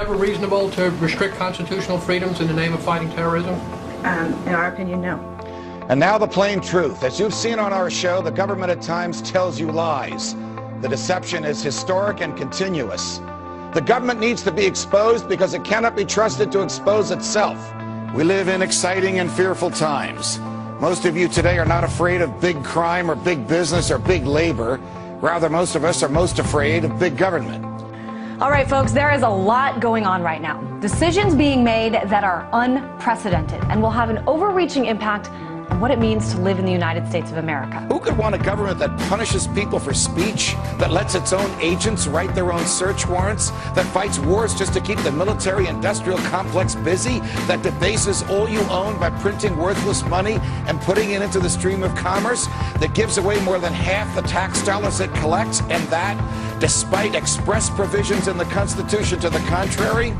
Ever reasonable to restrict constitutional freedoms in the name of fighting terrorism? In our opinion, no. And now the plain truth. As you've seen on our show, the government at times tells you lies. The deception is historic and continuous. The government needs to be exposed because it cannot be trusted to expose itself. We live in exciting and fearful times. Most of you today are not afraid of big crime or big business or big labor. Rather, most of us are most afraid of big government. All right, folks, there is a lot going on right now. Decisions being made that are unprecedented and will have an overreaching impact on what it means to live in the United States of America. Who could want a government that punishes people for speech, that lets its own agents write their own search warrants, that fights wars just to keep the military-industrial complex busy, that debases all you own by printing worthless money and putting it into the stream of commerce, that gives away more than half the tax dollars it collects, and that, despite express provisions in the Constitution to the contrary,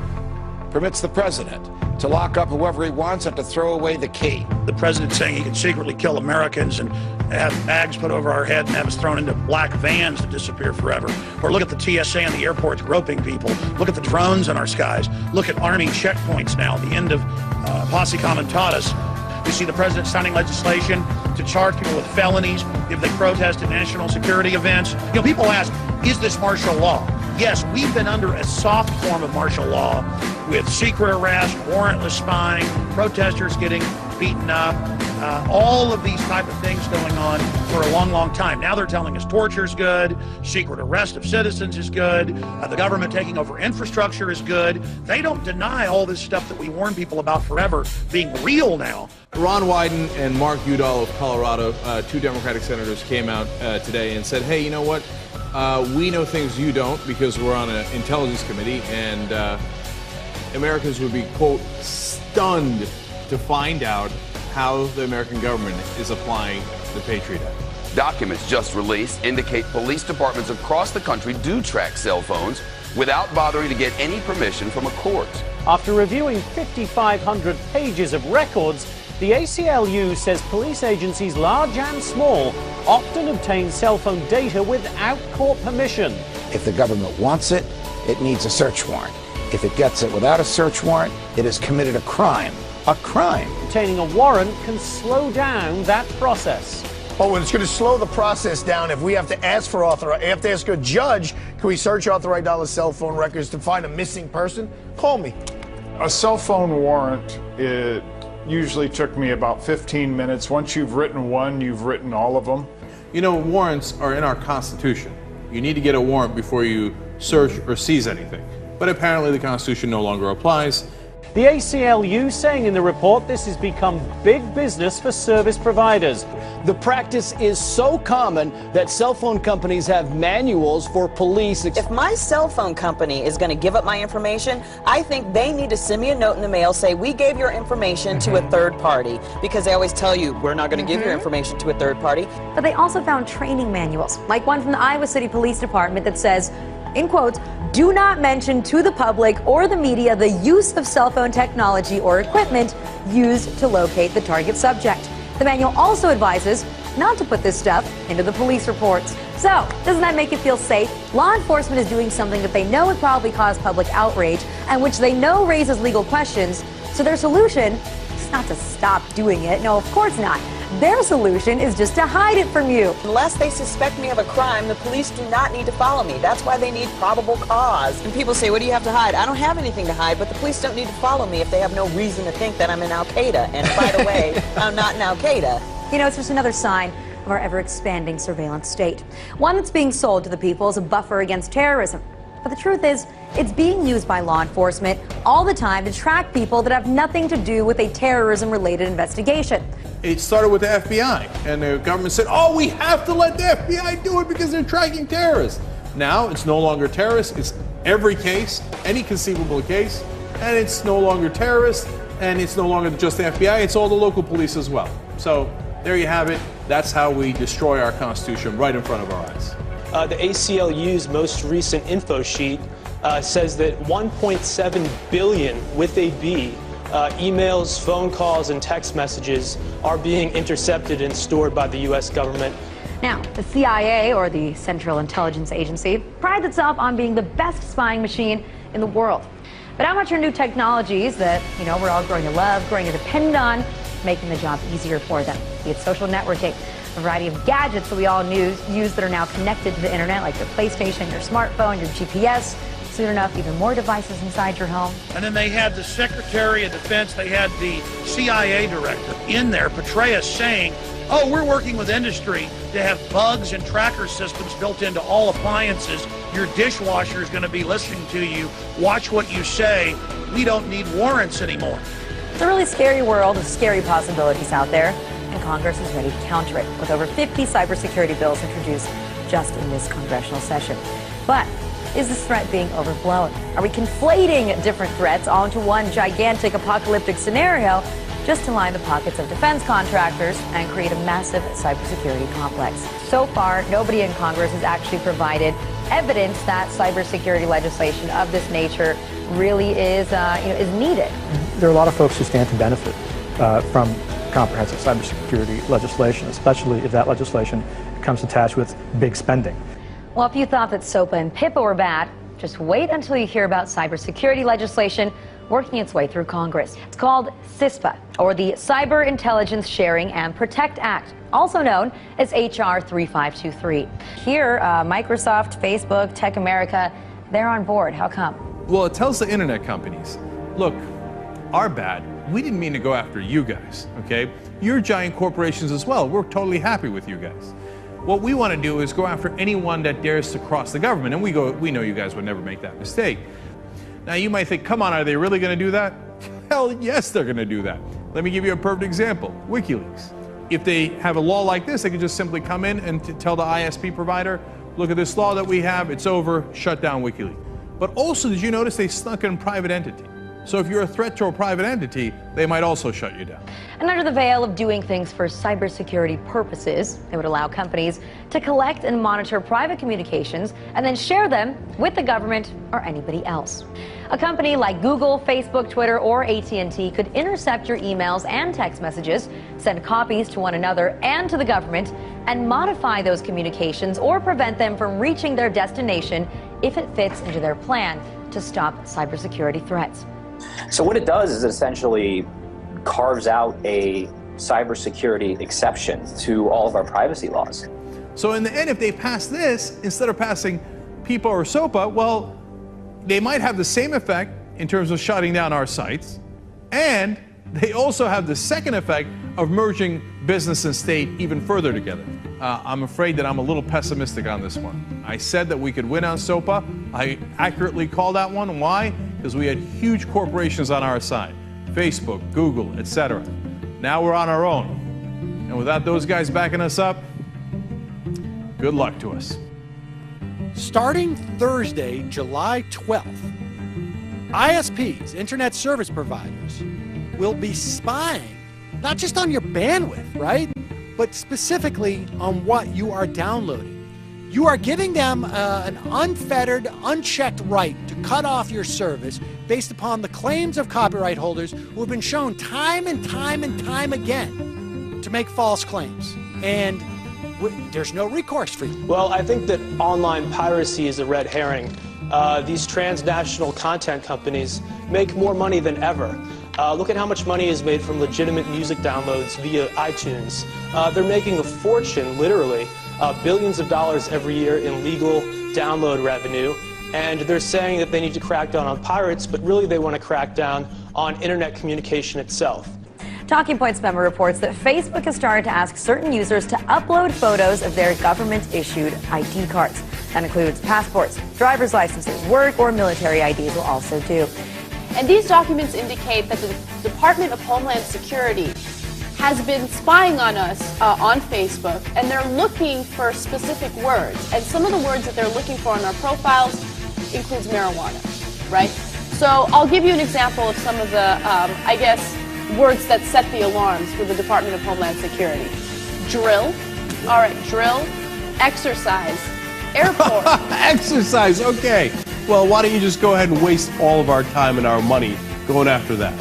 permits the president to lock up whoever he wants and to throw away the key. The president saying he can secretly kill Americans and have bags put over our head and have us thrown into black vans to disappear forever. Or look at the TSA and the airports groping people. Look at the drones in our skies. Look at Army checkpoints now, the end of Posse Comitatus. We see the president signing legislation to charge people with felonies if they protest at national security events. You know, people ask, is this martial law? Yes, we've been under a soft form of martial law with secret arrest, warrantless spying, protesters getting beaten up, all of these type of things going on for a long, long time. Now they're telling us torture is good, secret arrest of citizens is good, the government taking over infrastructure is good. They don't deny all this stuff that we warn people about forever being real now. Ron Wyden and Mark Udall of Colorado, two Democratic senators, came out today and said, hey, you know what? We know things you don't because we're on an intelligence committee, and Americans would be, quote, stunned to find out how the American government is applying the Patriot Act. Documents just released indicate police departments across the country do track cell phones without bothering to get any permission from a court. After reviewing 5,500 pages of records, the ACLU says police agencies large and small often obtain cell phone data without court permission. If the government wants it, it needs a search warrant. If it gets it without a search warrant, it has committed a crime. A crime. Obtaining a warrant can slow down that process. Oh, and it's going to slow the process down if we have to ask for have to ask a judge, can we search authorized cell phone records to find a missing person? Call me. A cell phone warrant, it usually took me about 15 minutes. Once you've written one, you've written all of them. You know, warrants are in our Constitution. You need to get a warrant before you search or seize anything. But apparently the Constitution no longer applies. The ACLU saying in the report this has become big business for service providers. The practice is so common that cell phone companies have manuals for police. If my cell phone company is going to give up my information, I think they need to send me a note in the mail, say we gave your information to a third party, because they always tell you we're not going to give your information to a third party. But they also found training manuals, like one from the Iowa City Police Department that says, in quotes, do not mention to the public or the media the use of cell phone technology or equipment used to locate the target subject. The manual also advises not to put this stuff into the police reports. So, doesn't that make you feel safe? Law enforcement is doing something that they know would probably cause public outrage and which they know raises legal questions. So their solution is not to stop doing it. No, of course not. Their solution is just to hide it from you. Unless they suspect me of a crime, the police do not need to follow me. That's why they need probable cause. And people say, what do you have to hide? I don't have anything to hide, but the police don't need to follow me if they have no reason to think that I'm in Al-Qaeda. And by the way, I'm not in Al-Qaeda. You know, it's just another sign of our ever-expanding surveillance state. One that's being sold to the people as a buffer against terrorism. But the truth is, it's being used by law enforcement all the time to track people that have nothing to do with a terrorism-related investigation. It started with the FBI, and the government said, oh, we have to let the FBI do it because they're tracking terrorists. Now, it's no longer terrorists, it's every case, any conceivable case, and it's no longer terrorists, and it's no longer just the FBI, it's all the local police as well. So, there you have it. That's how we destroy our Constitution right in front of our eyes. The ACLU's most recent info sheet says that 1.7 billion, with a B, emails, phone calls, and text messages are being intercepted and stored by the U.S. government. Now, the CIA, or the Central Intelligence Agency, prides itself on being the best spying machine in the world. But how much are new technologies that, we're all growing to love, growing to depend on, making the job easier for them? Be it social networking, a variety of gadgets that we all use that are now connected to the internet, like your PlayStation, your smartphone, your GPS. Soon enough, even more devices inside your home. And then they had the Secretary of Defense, they had the CIA director in there, Petraeus, saying, oh, we're working with industry to have bugs and tracker systems built into all appliances. Your dishwasher is going to be listening to you. Watch what you say. We don't need warrants anymore. It's a really scary world of scary possibilities out there, and Congress is ready to counter it with over 50 cybersecurity bills introduced just in this congressional session. But is this threat being overblown? Are we conflating different threats onto one gigantic apocalyptic scenario just to line the pockets of defense contractors and create a massive cybersecurity complex? So far, nobody in Congress has actually provided evidence that cybersecurity legislation of this nature really is needed. There are a lot of folks who stand to benefit from comprehensive cybersecurity legislation, especially if that legislation comes attached with big spending. Well, if you thought that SOPA and PIPA were bad, just wait until you hear about cybersecurity legislation working its way through Congress. It's called CISPA, or the Cyber Intelligence Sharing and Protect Act, also known as HR 3523. Here, Microsoft, Facebook, Tech America, they're on board. How come? Well, it tells the internet companies, look, our bad. We didn't mean to go after you guys, okay? You're giant corporations as well. We're totally happy with you guys. What we want to do is go after anyone that dares to cross the government, and we know you guys would never make that mistake. Now you might think, come on, are they really going to do that? Hell yes, they're going to do that. Let me give you a perfect example, WikiLeaks. If they have a law like this, they could just simply come in and tell the ISP provider, look at this law that we have, it's over, shut down WikiLeaks. But also, did you notice they snuck in private entity? So if you're a threat to a private entity, they might also shut you down. And under the veil of doing things for cybersecurity purposes, it would allow companies to collect and monitor private communications and then share them with the government or anybody else. A company like Google, Facebook, Twitter, or AT&T could intercept your emails and text messages, send copies to one another and to the government, and modify those communications or prevent them from reaching their destination if it fits into their plan to stop cybersecurity threats. So what it does is it essentially carves out a cybersecurity exception to all of our privacy laws. So in the end, if they pass this, instead of passing PIPA or SOPA, well, they might have the same effect in terms of shutting down our sites, and they also have the second effect of merging business and state even further together. I'm afraid that I'm a little pessimistic on this one. I said that we could win on SOPA. I accurately called that one. Why? Because we had huge corporations on our side. Facebook, Google, etc. Now we're on our own. And without those guys backing us up, good luck to us. Starting Thursday, July 12th, ISPs, Internet Service Providers, will be spying not just on your bandwidth, right? But specifically on what you are downloading. You are giving them an unfettered, unchecked right to cut off your service based upon the claims of copyright holders who have been shown time and time and time again to make false claims. And there's no recourse for you. Well, I think that online piracy is a red herring. These transnational content companies make more money than ever. Look at how much money is made from legitimate music downloads via iTunes. They're making a fortune, literally, billions of dollars every year in legal download revenue. And they're saying that they need to crack down on pirates, but really they want to crack down on internet communication itself. Talking Points member reports that Facebook has started to ask certain users to upload photos of their government-issued ID cards. That includes passports, driver's licenses, work or military IDs will also do. And these documents indicate that the Department of Homeland Security has been spying on us on Facebook, and they're looking for specific words. And some of the words that they're looking for in our profiles includes marijuana, right? So I'll give you an example of some of the, I guess, words that set the alarms for the Department of Homeland Security. Drill, all right, drill, exercise, airport. Exercise, okay. Well, why don't you just go ahead and waste all of our time and our money going after that?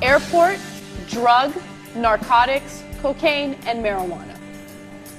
Airport, drug, narcotics, cocaine, and marijuana.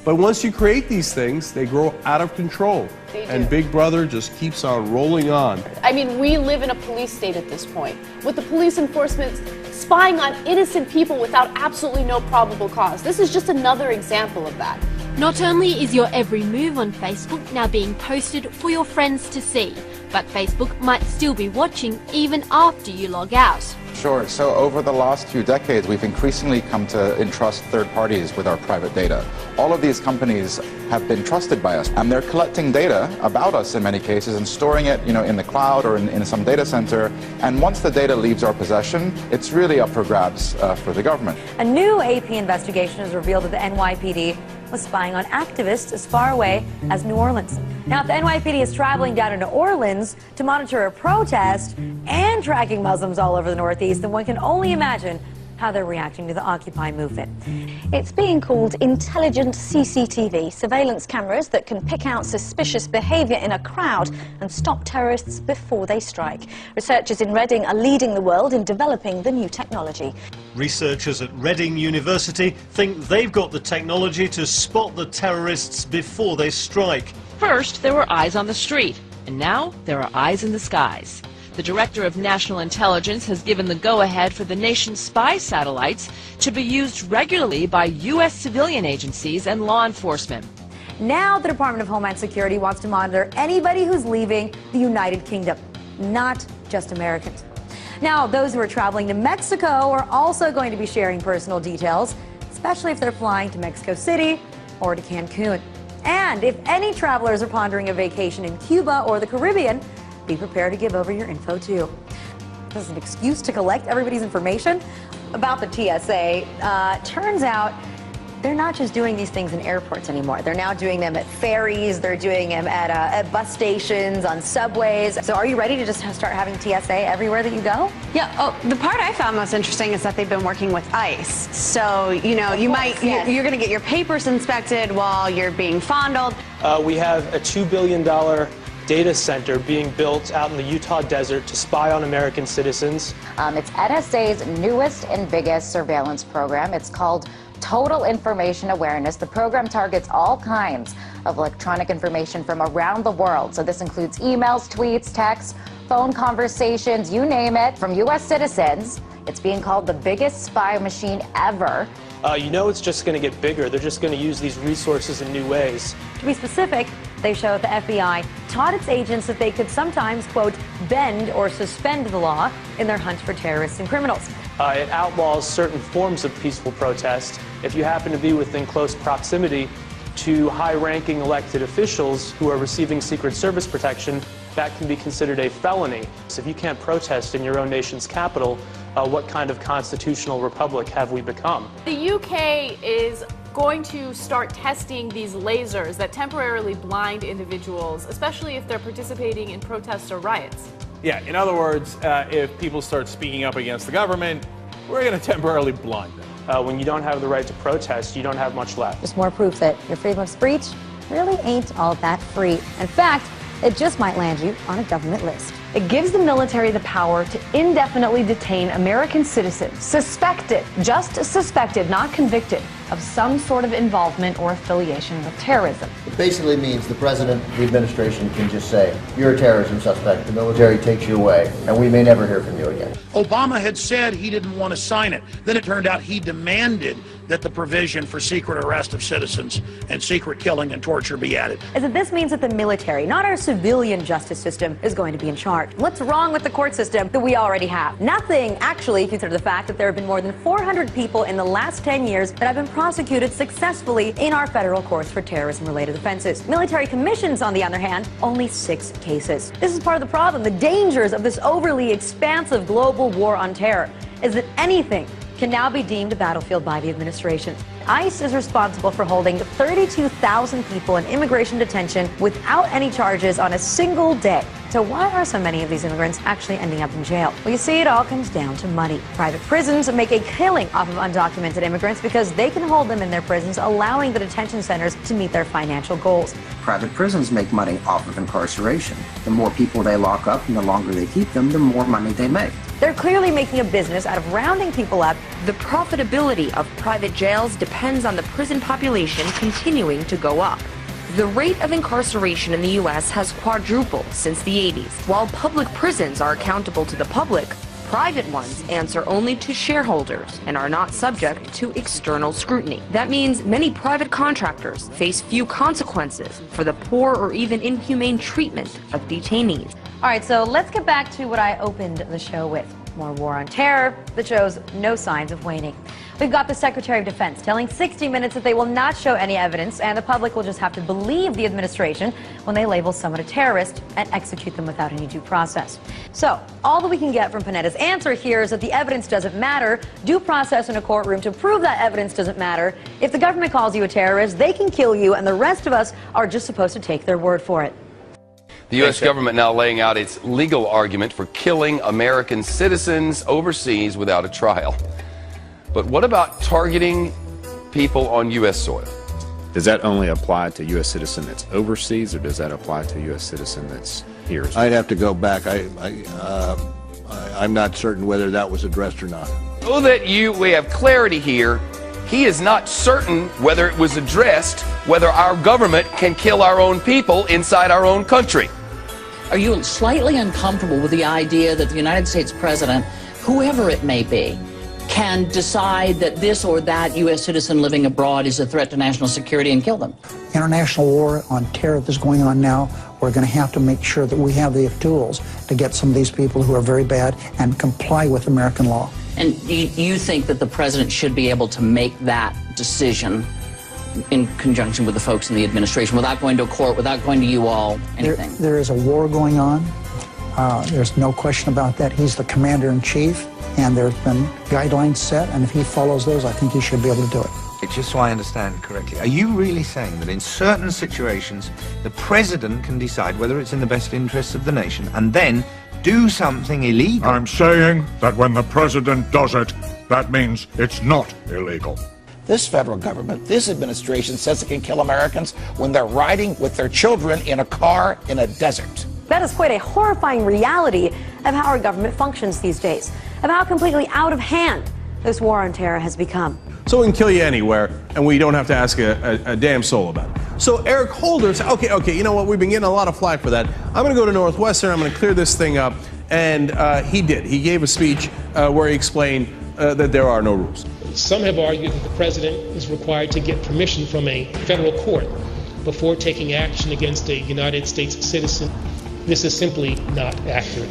But once you create these things, they grow out of control. They do. And Big Brother just keeps on rolling on. I mean, we live in a police state at this point, with the police enforcement spying on innocent people without absolutely no probable cause. This is just another example of that. Not only is your every move on Facebook now being posted for your friends to see, but Facebook might still be watching even after you log out. Sure. So over the last few decades, we've increasingly come to entrust third parties with our private data. All of these companies have been trusted by us, and they're collecting data about us in many cases and storing it, in the cloud or in some data center. And once the data leaves our possession, it's really up for grabs for the government. A new AP investigation has revealed that the NYPD was spying on activists as far away as New Orleans. Now, if the NYPD is traveling down to New Orleans to monitor a protest and tracking Muslims all over the Northeast, then one can only imagine how they're reacting to the Occupy movement. It's being called intelligent CCTV, surveillance cameras that can pick out suspicious behaviour in a crowd and stop terrorists before they strike. Researchers in Reading are leading the world in developing the new technology. Researchers at Reading University think they've got the technology to spot the terrorists before they strike. First, there were eyes on the street, and now there are eyes in the skies. The Director of National Intelligence has given the go-ahead for the nation's spy satellites to be used regularly by U.S. civilian agencies and law enforcement. Now the Department of Homeland Security wants to monitor anybody who's leaving the United Kingdom, not just Americans. Now, those who are traveling to Mexico are also going to be sharing personal details, especially if they're flying to Mexico City or to Cancun. And if any travelers are pondering a vacation in Cuba or the Caribbean, be prepared to give over your info too. This is an excuse to collect everybody's information about the TSA. Turns out they're not just doing these things in airports anymore. They're now doing them at ferries. They're doing them at bus stations, on subways. So are you ready to just start having TSA everywhere that you go? Yeah. Oh, the part I found most interesting is that they've been working with ICE. So, you're going to get your papers inspected while you're being fondled. We have a $2 billion data center being built out in the Utah desert to spy on American citizens. It's NSA's newest and biggest surveillance program. It's called Total Information Awareness. The program targets all kinds of electronic information from around the world. So this includes emails, tweets, texts, phone conversations, you name it, from U.S. citizens. It's being called the biggest spy machine ever. It's just going to get bigger. They're just going to use these resources in new ways. To be specific, they show the FBI taught its agents that they could sometimes, quote, bend or suspend the law in their hunt for terrorists and criminals. It outlaws certain forms of peaceful protest. If you happen to be within close proximity to high-ranking elected officials who are receiving Secret Service protection, that can be considered a felony. So if you can't protest in your own nation's capital, what kind of constitutional republic have we become? The UK is going to start testing these lasers that temporarily blind individuals, especially if they're participating in protests or riots. Yeah, in other words, if people start speaking up against the government, we're going to temporarily blind them. When you don't have the right to protest, you don't have much left. Just more proof that your freedom of speech really ain't all that free. In fact, it just might land you on a government list. It gives the military the power to indefinitely detain American citizens suspected, just suspected, not convicted, of some sort of involvement or affiliation with terrorism. It basically means the president, the administration can just say, you're a terrorism suspect, the military takes you away, and we may never hear from you again. Obama had said he didn't want to sign it. Then it turned out he demanded that the provision for secret arrest of citizens and secret killing and torture be added. Is that this means that the military, not our civilian justice system, is going to be in charge. What's wrong with the court system that we already have? Nothing, actually, consider the fact that there have been more than 400 people in the last 10 years that have been prosecuted successfully in our federal courts for terrorism-related offenses. Military commissions, on the other hand, only 6 cases. This is part of the problem. The dangers of this overly expansive global war on terror is that anything can now be deemed a battlefield by the administration. ICE is responsible for holding 32,000 people in immigration detention without any charges on a single day. So why are so many of these immigrants actually ending up in jail? Well, you see, it all comes down to money. Private prisons make a killing off of undocumented immigrants because they can hold them in their prisons, allowing the detention centers to meet their financial goals. Private prisons make money off of incarceration. The more people they lock up and the longer they keep them, the more money they make. They're clearly making a business out of rounding people up. The profitability of private jails depends on the prison population continuing to go up. The rate of incarceration in the U.S. has quadrupled since the 80s. While public prisons are accountable to the public, private ones answer only to shareholders and are not subject to external scrutiny. That means many private contractors face few consequences for the poor or even inhumane treatment of detainees. All right, so let's get back to what I opened the show with. More war on terror that shows no signs of waning. We've got the Secretary of Defense telling 60 Minutes that they will not show any evidence and the public will just have to believe the administration when they label someone a terrorist and execute them without any due process. So, all that we can get from Panetta's answer here is that the evidence doesn't matter. Due process in a courtroom to prove that evidence doesn't matter. If the government calls you a terrorist, they can kill you, and the rest of us are just supposed to take their word for it. The U.S. government now laying out its legal argument for killing American citizens overseas without a trial. But what about targeting people on U.S. soil? Does that only apply to U.S. citizen that's overseas, or does that apply to U.S. citizen that's here? I'd have to go back. I'm not certain whether that was addressed or not. So that we have clarity here, he is not certain whether it was addressed, whether our government can kill our own people inside our own country. Are you slightly uncomfortable with the idea that the United States president, whoever it may be, can decide that this or that U.S. citizen living abroad is a threat to national security and kill them? International war on terror that's going on now, we're going to have to make sure that we have the tools to get some of these people who are very bad and comply with American law. And you think that the president should be able to make that decision in conjunction with the folks in the administration, without going to a court, without going to you all, anything? There is a war going on. There's no question about that. He's the commander-in-chief, and there's been guidelines set, and if he follows those, I think he should be able to do it. Just so I understand correctly, are you really saying that in certain situations, the president can decide whether it's in the best interests of the nation and then do something illegal? I'm saying that when the president does it, that means it's not illegal. This federal government, this administration says it can kill Americans when they're riding with their children in a car in a desert. That is quite a horrifying reality of how our government functions these days, of how completely out of hand this war on terror has become. So we can kill you anywhere, and we don't have to ask a damn soul about it. So Eric Holder said, okay, you know what, we've been getting a lot of flack for that. I'm going to go to Northwestern, I'm going to clear this thing up. And he did. He gave a speech where he explained that there are no rules. Some have argued that the president is required to get permission from a federal court before taking action against a United States citizen. This is simply not accurate.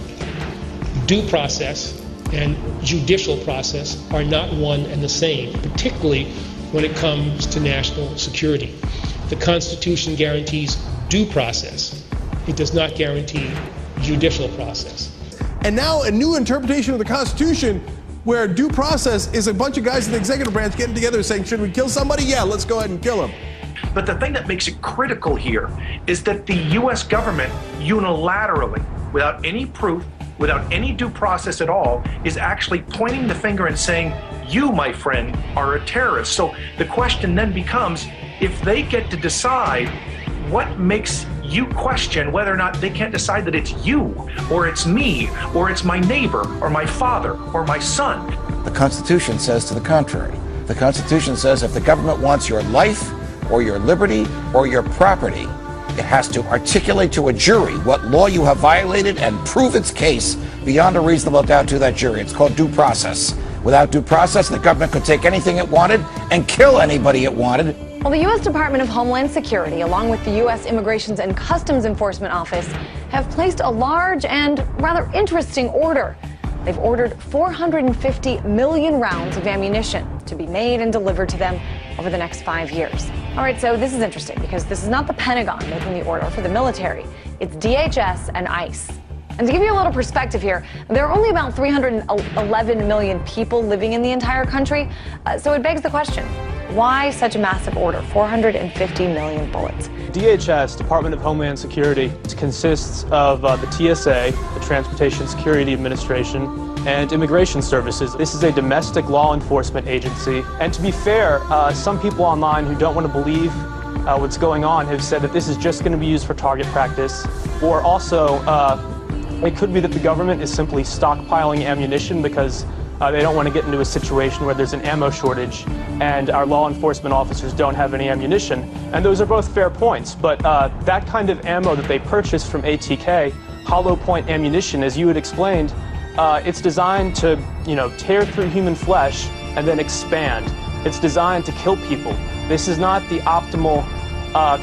Due process and judicial process are not one and the same, particularly when it comes to national security. The Constitution guarantees due process. It does not guarantee judicial process. And now a new interpretation of the Constitution where due process is a bunch of guys in the executive branch getting together saying, should we kill somebody? Yeah, let's go ahead and kill him. But the thing that makes it critical here is that the U.S. government unilaterally, without any proof, without any due process at all, is actually pointing the finger and saying, you, my friend, are a terrorist. So the question then becomes, if they get to decide, what makes you question whether or not they can't decide that it's you, or it's me, or it's my neighbor, or my father, or my son? The Constitution says to the contrary. The Constitution says if the government wants your life, or your liberty, or your property, it has to articulate to a jury what law you have violated and prove its case beyond a reasonable doubt to that jury. It's called due process. Without due process, the government could take anything it wanted and kill anybody it wanted. Well, the U.S. Department of Homeland Security, along with the U.S. Immigrations and Customs Enforcement Office, have placed a large and rather interesting order. They've ordered 450 million rounds of ammunition to be made and delivered to them over the next 5 years. All right, so this is interesting because this is not the Pentagon making the order for the military. It's DHS and ICE. And to give you a little perspective here, there are only about 311 million people living in the entire country. So it begs the question, why such a massive order, 450 million bullets? DHS, Department of Homeland Security, consists of the TSA, the Transportation Security Administration, and Immigration Services. This is a domestic law enforcement agency. And to be fair, some people online who don't want to believe what's going on have said that this is just going to be used for target practice, or also It could be that the government is simply stockpiling ammunition because they don't want to get into a situation where there's an ammo shortage and our law enforcement officers don't have any ammunition. And those are both fair points. But that kind of ammo that they purchased from ATK, hollow point ammunition, as you had explained, it's designed to, tear through human flesh and then expand. It's designed to kill people. This is not the optimal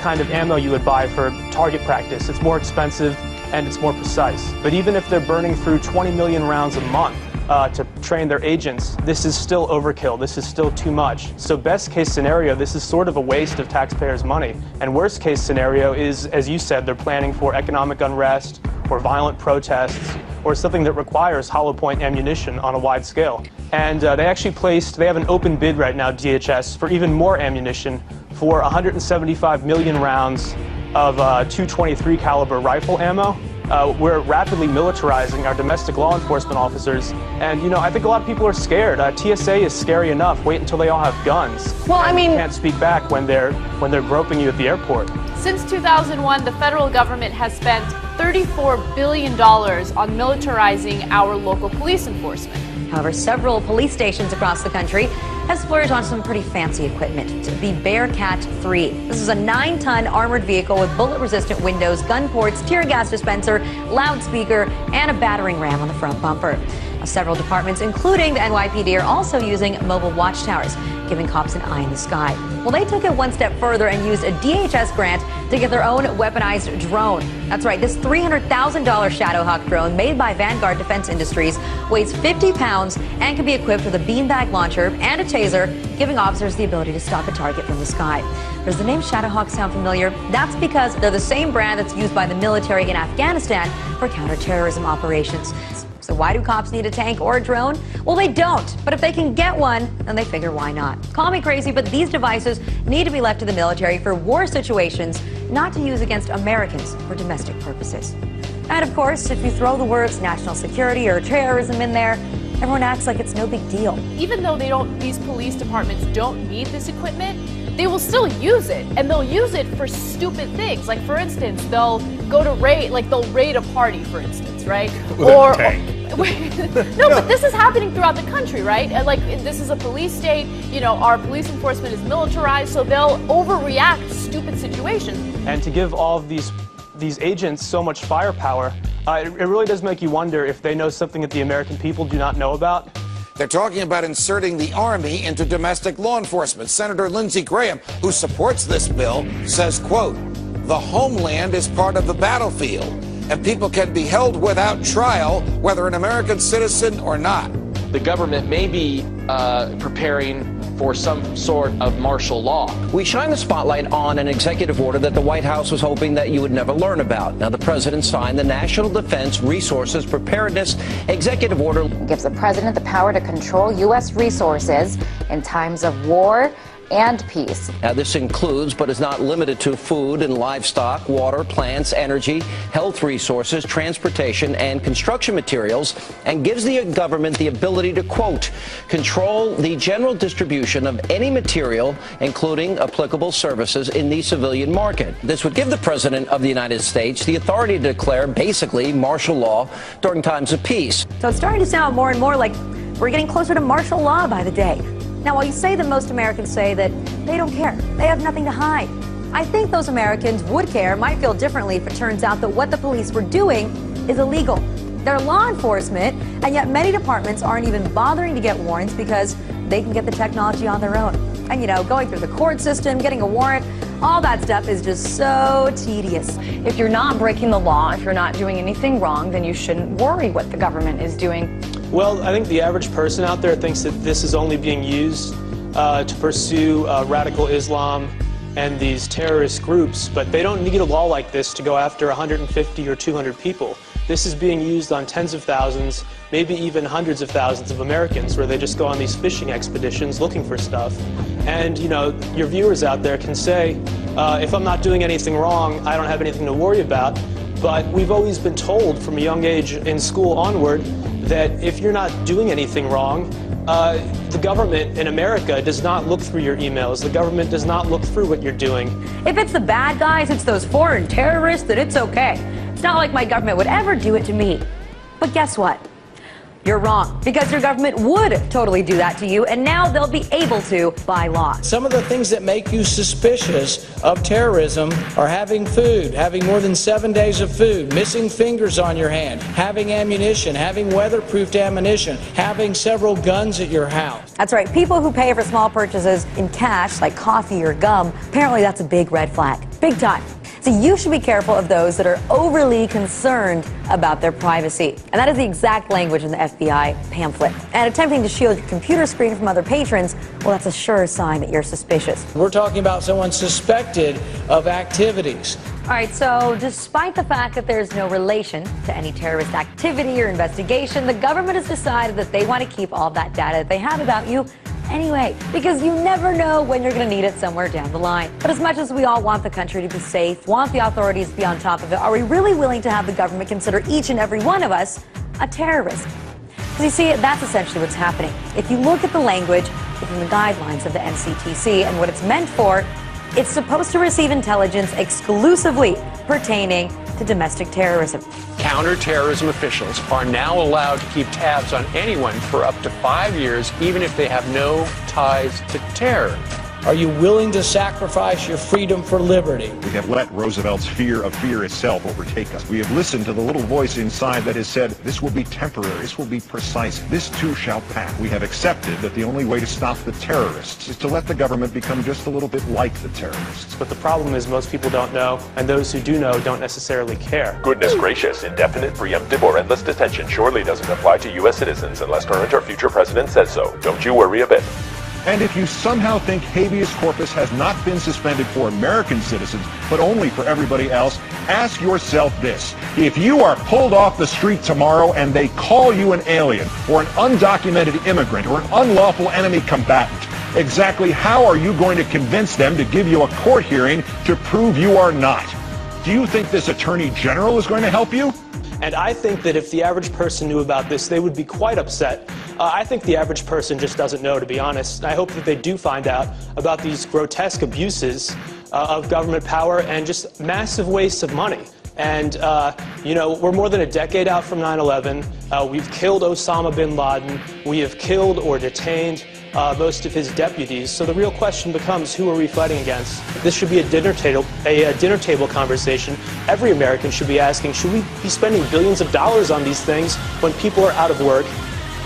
kind of ammo you would buy for target practice. It's more expensive and it's more precise. But even if they're burning through 20 million rounds a month to train their agents, this is still overkill. This is still too much. So best case scenario, this is sort of a waste of taxpayers' money. And worst case scenario is, as you said, they're planning for economic unrest or violent protests or something that requires hollow point ammunition on a wide scale. And they have an open bid right now, DHS, for even more ammunition for 175 million rounds of .223 caliber rifle ammo. We're rapidly militarizing our domestic law enforcement officers, and I think a lot of people are scared. TSA is scary enough. Wait until they all have guns. Well, I mean, you can't speak back when they're groping you at the airport. Since 2001, the federal government has spent $34 billion on militarizing our local police enforcement. However, several police stations across the country has splurged on some pretty fancy equipment. The Bearcat 3. This is a 9-ton armored vehicle with bullet-resistant windows, gun ports, tear gas dispenser, loudspeaker, and a battering ram on the front bumper. Several departments, including the NYPD, are also using mobile watchtowers, giving cops an eye in the sky. Well, they took it one step further and used a DHS grant to get their own weaponized drone. That's right, this $300,000 Shadowhawk drone made by Vanguard Defense Industries weighs 50 pounds and can be equipped with a beanbag launcher and a taser, giving officers the ability to stop a target from the sky. Does the name Shadowhawk sound familiar? That's because they're the same brand that's used by the military in Afghanistan for counterterrorism operations. So why do cops need a tank or a drone? Well, they don't. But if they can get one, then they figure why not. Call me crazy, but these devices need to be left to the military for war situations, not to use against Americans for domestic purposes. And of course, if you throw the words national security or terrorism in there, everyone acts like it's no big deal. Even though these police departments don't need this equipment, they will still use it, and they'll use it for stupid things. Like, for instance, they'll go to they'll raid a party, for instance, right? No, but this is happening throughout the country, right? And this is a police state. Our police enforcement is militarized, so they'll overreact to stupid situations. And to give all of these agents so much firepower, it really does make you wonder if they know something that the American people do not know about. They're talking about inserting the Army into domestic law enforcement. Senator Lindsey Graham, who supports this bill, says, quote, "The homeland is part of the battlefield, and people can be held without trial, whether an American citizen or not." The government may be preparing for some sort of martial law. We shine the spotlight on an executive order that the White House was hoping that you would never learn about. Now, the president signed the National Defense Resources Preparedness Executive Order. It gives the president the power to control U.S. resources in times of war and peace. Now, this includes, but is not limited to, food and livestock, water, plants, energy, health resources, transportation, and construction materials, and gives the government the ability to, quote, "control the general distribution of any material, including applicable services, in the civilian market." This would give the President of the United States the authority to declare, basically, martial law during times of peace. So it's starting to sound more and more like we're getting closer to martial law by the day. Now, while you say that most Americans say that they don't care, they have nothing to hide, I think those Americans would care, might feel differently if it turns out that what the police were doing is illegal. They're law enforcement, and yet many departments aren't even bothering to get warrants because they can get the technology on their own. And going through the court system, getting a warrant, all that stuff is just so tedious. If you're not breaking the law, if you're not doing anything wrong, then you shouldn't worry what the government is doing. Well, I think the average person out there thinks that this is only being used to pursue radical Islam and these terrorist groups, but they don't need a law like this to go after 150 or 200 people. This is being used on tens of thousands, maybe even hundreds of thousands of Americans, where they just go on these fishing expeditions looking for stuff. And, your viewers out there can say, if I'm not doing anything wrong, I don't have anything to worry about. But we've always been told from a young age in school onward that if you're not doing anything wrong, the government in America does not look through your emails. The government does not look through what you're doing. If it's the bad guys, it's those foreign terrorists, then it's okay. It's not like my government would ever do it to me. But guess what? You're wrong, because your government would totally do that to you, and now they'll be able to by law. Some of the things that make you suspicious of terrorism are having food, having more than 7 days of food, missing fingers on your hand, having ammunition, having weatherproofed ammunition, having several guns at your house. That's right. People who pay for small purchases in cash, like coffee or gum, apparently that's a big red flag. Big time. So you should be careful of those that are overly concerned about their privacy. And that is the exact language in the FBI pamphlet. And attempting to shield your computer screen from other patrons, well, that's a sure sign that you're suspicious. We're talking about someone suspected of activities. All right, so despite the fact that there's no relation to any terrorist activity or investigation, the government has decided that they want to keep all that data that they have about you anyway, because you never know when you're going to need it somewhere down the line. But as much as we all want the country to be safe, want the authorities to be on top of it, are we really willing to have the government consider each and every one of us a terrorist? Because you see, that's essentially what's happening. If you look at the language within the guidelines of the NCTC and what it's meant for, it's supposed to receive intelligence exclusively pertaining to domestic terrorism. Counterterrorism officials are now allowed to keep tabs on anyone for up to 5 years, even if they have no ties to terror. Are you willing to sacrifice your freedom for liberty? We have let Roosevelt's fear of fear itself overtake us. We have listened to the little voice inside that has said, this will be temporary, this will be precise, this too shall pass. We have accepted that the only way to stop the terrorists is to let the government become just a little bit like the terrorists. But the problem is most people don't know, and those who do know don't necessarily care. Goodness gracious, indefinite, preemptive, or endless detention surely doesn't apply to U.S. citizens unless current or future president says so. Don't you worry a bit. And if you somehow think habeas corpus has not been suspended for American citizens, but only for everybody else, ask yourself this. If you are pulled off the street tomorrow and they call you an alien or an undocumented immigrant or an unlawful enemy combatant, exactly how are you going to convince them to give you a court hearing to prove you are not? Do you think this attorney general is going to help you? And I think that if the average person knew about this, they would be quite upset. I think the average person just doesn't know, to be honest. I hope that they do find out about these grotesque abuses of government power and just massive wastes of money. And, you know, we're more than a decade out from 9/11. We've killed Osama bin Laden. We have killed or detained most of his deputies. So the real question becomes, who are we fighting against? This should be a dinner table conversation. Every American should be asking, should we be spending billions of dollars on these things when people are out of work,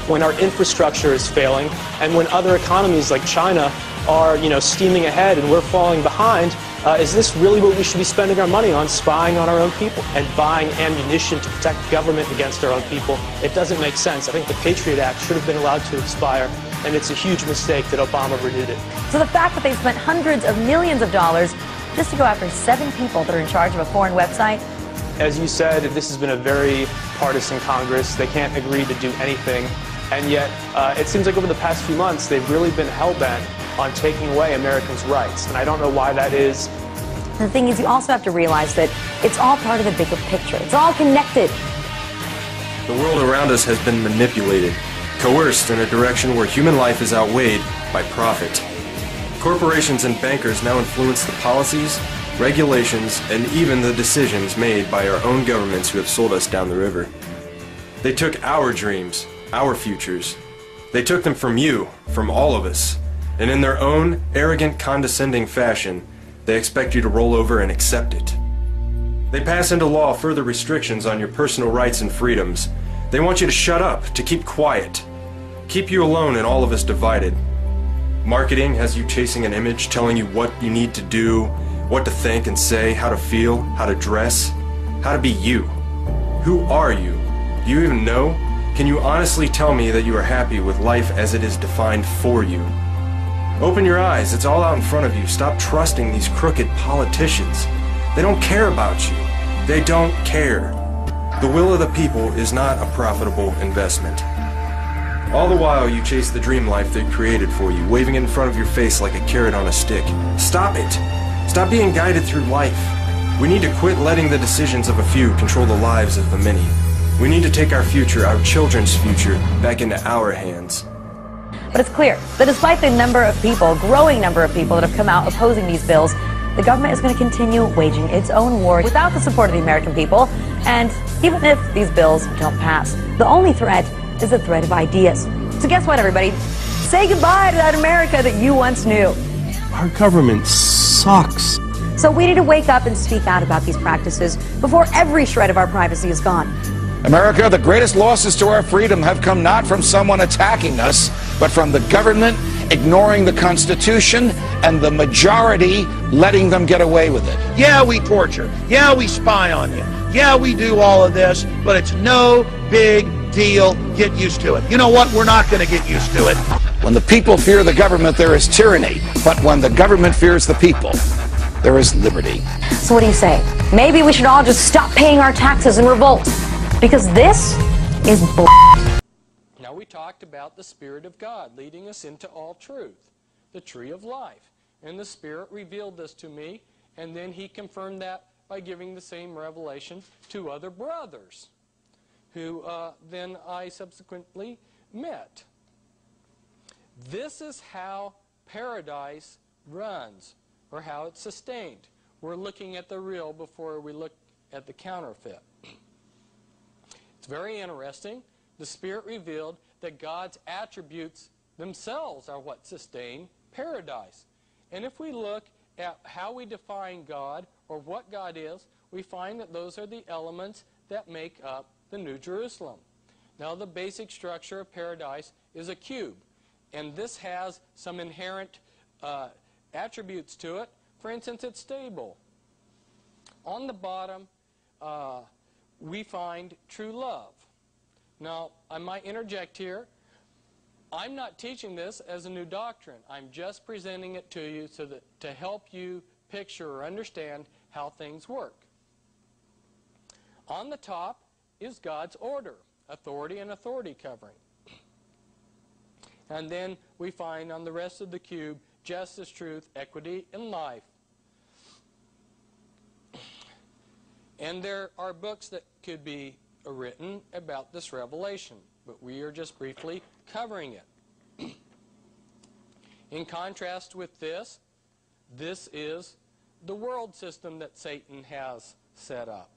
when our infrastructure is failing, and when other economies like China are, you know, steaming ahead and we're falling behind? Is this really what we should be spending our money on, spying on our own people and buying ammunition to protect government against our own people? It doesn't make sense. I think the Patriot Act should have been allowed to expire, and it's a huge mistake that Obama renewed it. So the fact that they spent hundreds of millions of dollars just to go after 7 people that are in charge of a foreign website. As you said, this has been a very partisan Congress. They can't agree to do anything. And yet, it seems like over the past few months, they've really been hell-bent on taking away Americans' rights. And I don't know why that is. The thing is, you also have to realize that it's all part of the bigger picture. It's all connected. The world around us has been manipulated, coerced in a direction where human life is outweighed by profit. Corporations and bankers now influence the policies, regulations, and even the decisions made by our own governments who have sold us down the river. They took our dreams, our futures. They took them from you, from all of us. And in their own arrogant, condescending fashion, they expect you to roll over and accept it. They pass into law further restrictions on your personal rights and freedoms. They want you to shut up, to keep quiet, keep you alone and all of us divided. Marketing has you chasing an image, telling you what you need to do, what to think and say, how to feel, how to dress, how to be you. Who are you? Do you even know? Can you honestly tell me that you are happy with life as it is defined for you? Open your eyes, it's all out in front of you. Stop trusting these crooked politicians. They don't care about you. They don't care. The will of the people is not a profitable investment. All the while you chase the dream life they created for you, waving it in front of your face like a carrot on a stick. Stop it. Stop being guided through life. We need to quit letting the decisions of a few control the lives of the many. We need to take our future, our children's future, back into our hands. But it's clear that despite the number of people, growing number of people that have come out opposing these bills, the government is going to continue waging its own war without the support of the American people. And even if these bills don't pass, the only threat is the threat of ideas. So guess what, everybody? Say goodbye to that America that you once knew. Our government sucks. So we need to wake up and speak out about these practices before every shred of our privacy is gone. America, the greatest losses to our freedom have come not from someone attacking us, but from the government ignoring the Constitution and the majority letting them get away with it. Yeah, we torture. Yeah, we spy on you. Yeah, we do all of this, but it's no big deal. Get used to it. You know what? We're not going to get used to it. When the people fear the government, there is tyranny. But when the government fears the people, there is liberty. So what do you say? Maybe we should all just stop paying our taxes and revolt. Because this is bull. Now we talked about the Spirit of God leading us into all truth, the tree of life. And the Spirit revealed this to me, and then he confirmed that by giving the same revelation to other brothers, who then I subsequently met. This is how paradise runs, or how it's sustained. We're looking at the real before we look at the counterfeit. It's very interesting. The Spirit revealed that God's attributes themselves are what sustain paradise. And if we look at how we define God, or what God is, we find that those are the elements that make up the New Jerusalem. Now, the basic structure of paradise is a cube, and this has some inherent attributes to it. For instance, it's stable. On the bottom, we find true love. Now, I might interject here. I'm not teaching this as a new doctrine. I'm just presenting it to you so that to help you picture or understand how things work. On the top is God's order, authority and authority covering. And then we find on the rest of the cube justice, truth, equity, and life. And there are books that could be written about this revelation, but we are just briefly covering it. In contrast with this is the world system that Satan has set up.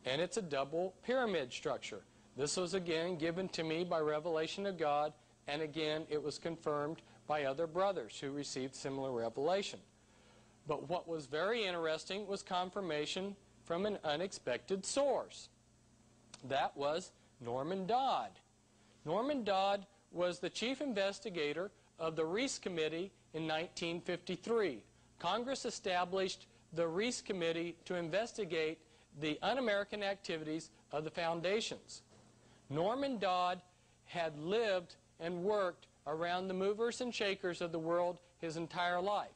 And it's a double pyramid structure. This was again given to me by revelation of God, and again it was confirmed by other brothers who received similar revelation. But what was very interesting was confirmation from an unexpected source. That was Norman Dodd. Norman Dodd was the chief investigator of the Reece Committee in 1953. Congress established the Reece Committee to investigate the un-American activities of the foundations. Norman Dodd had lived and worked around the movers and shakers of the world his entire life.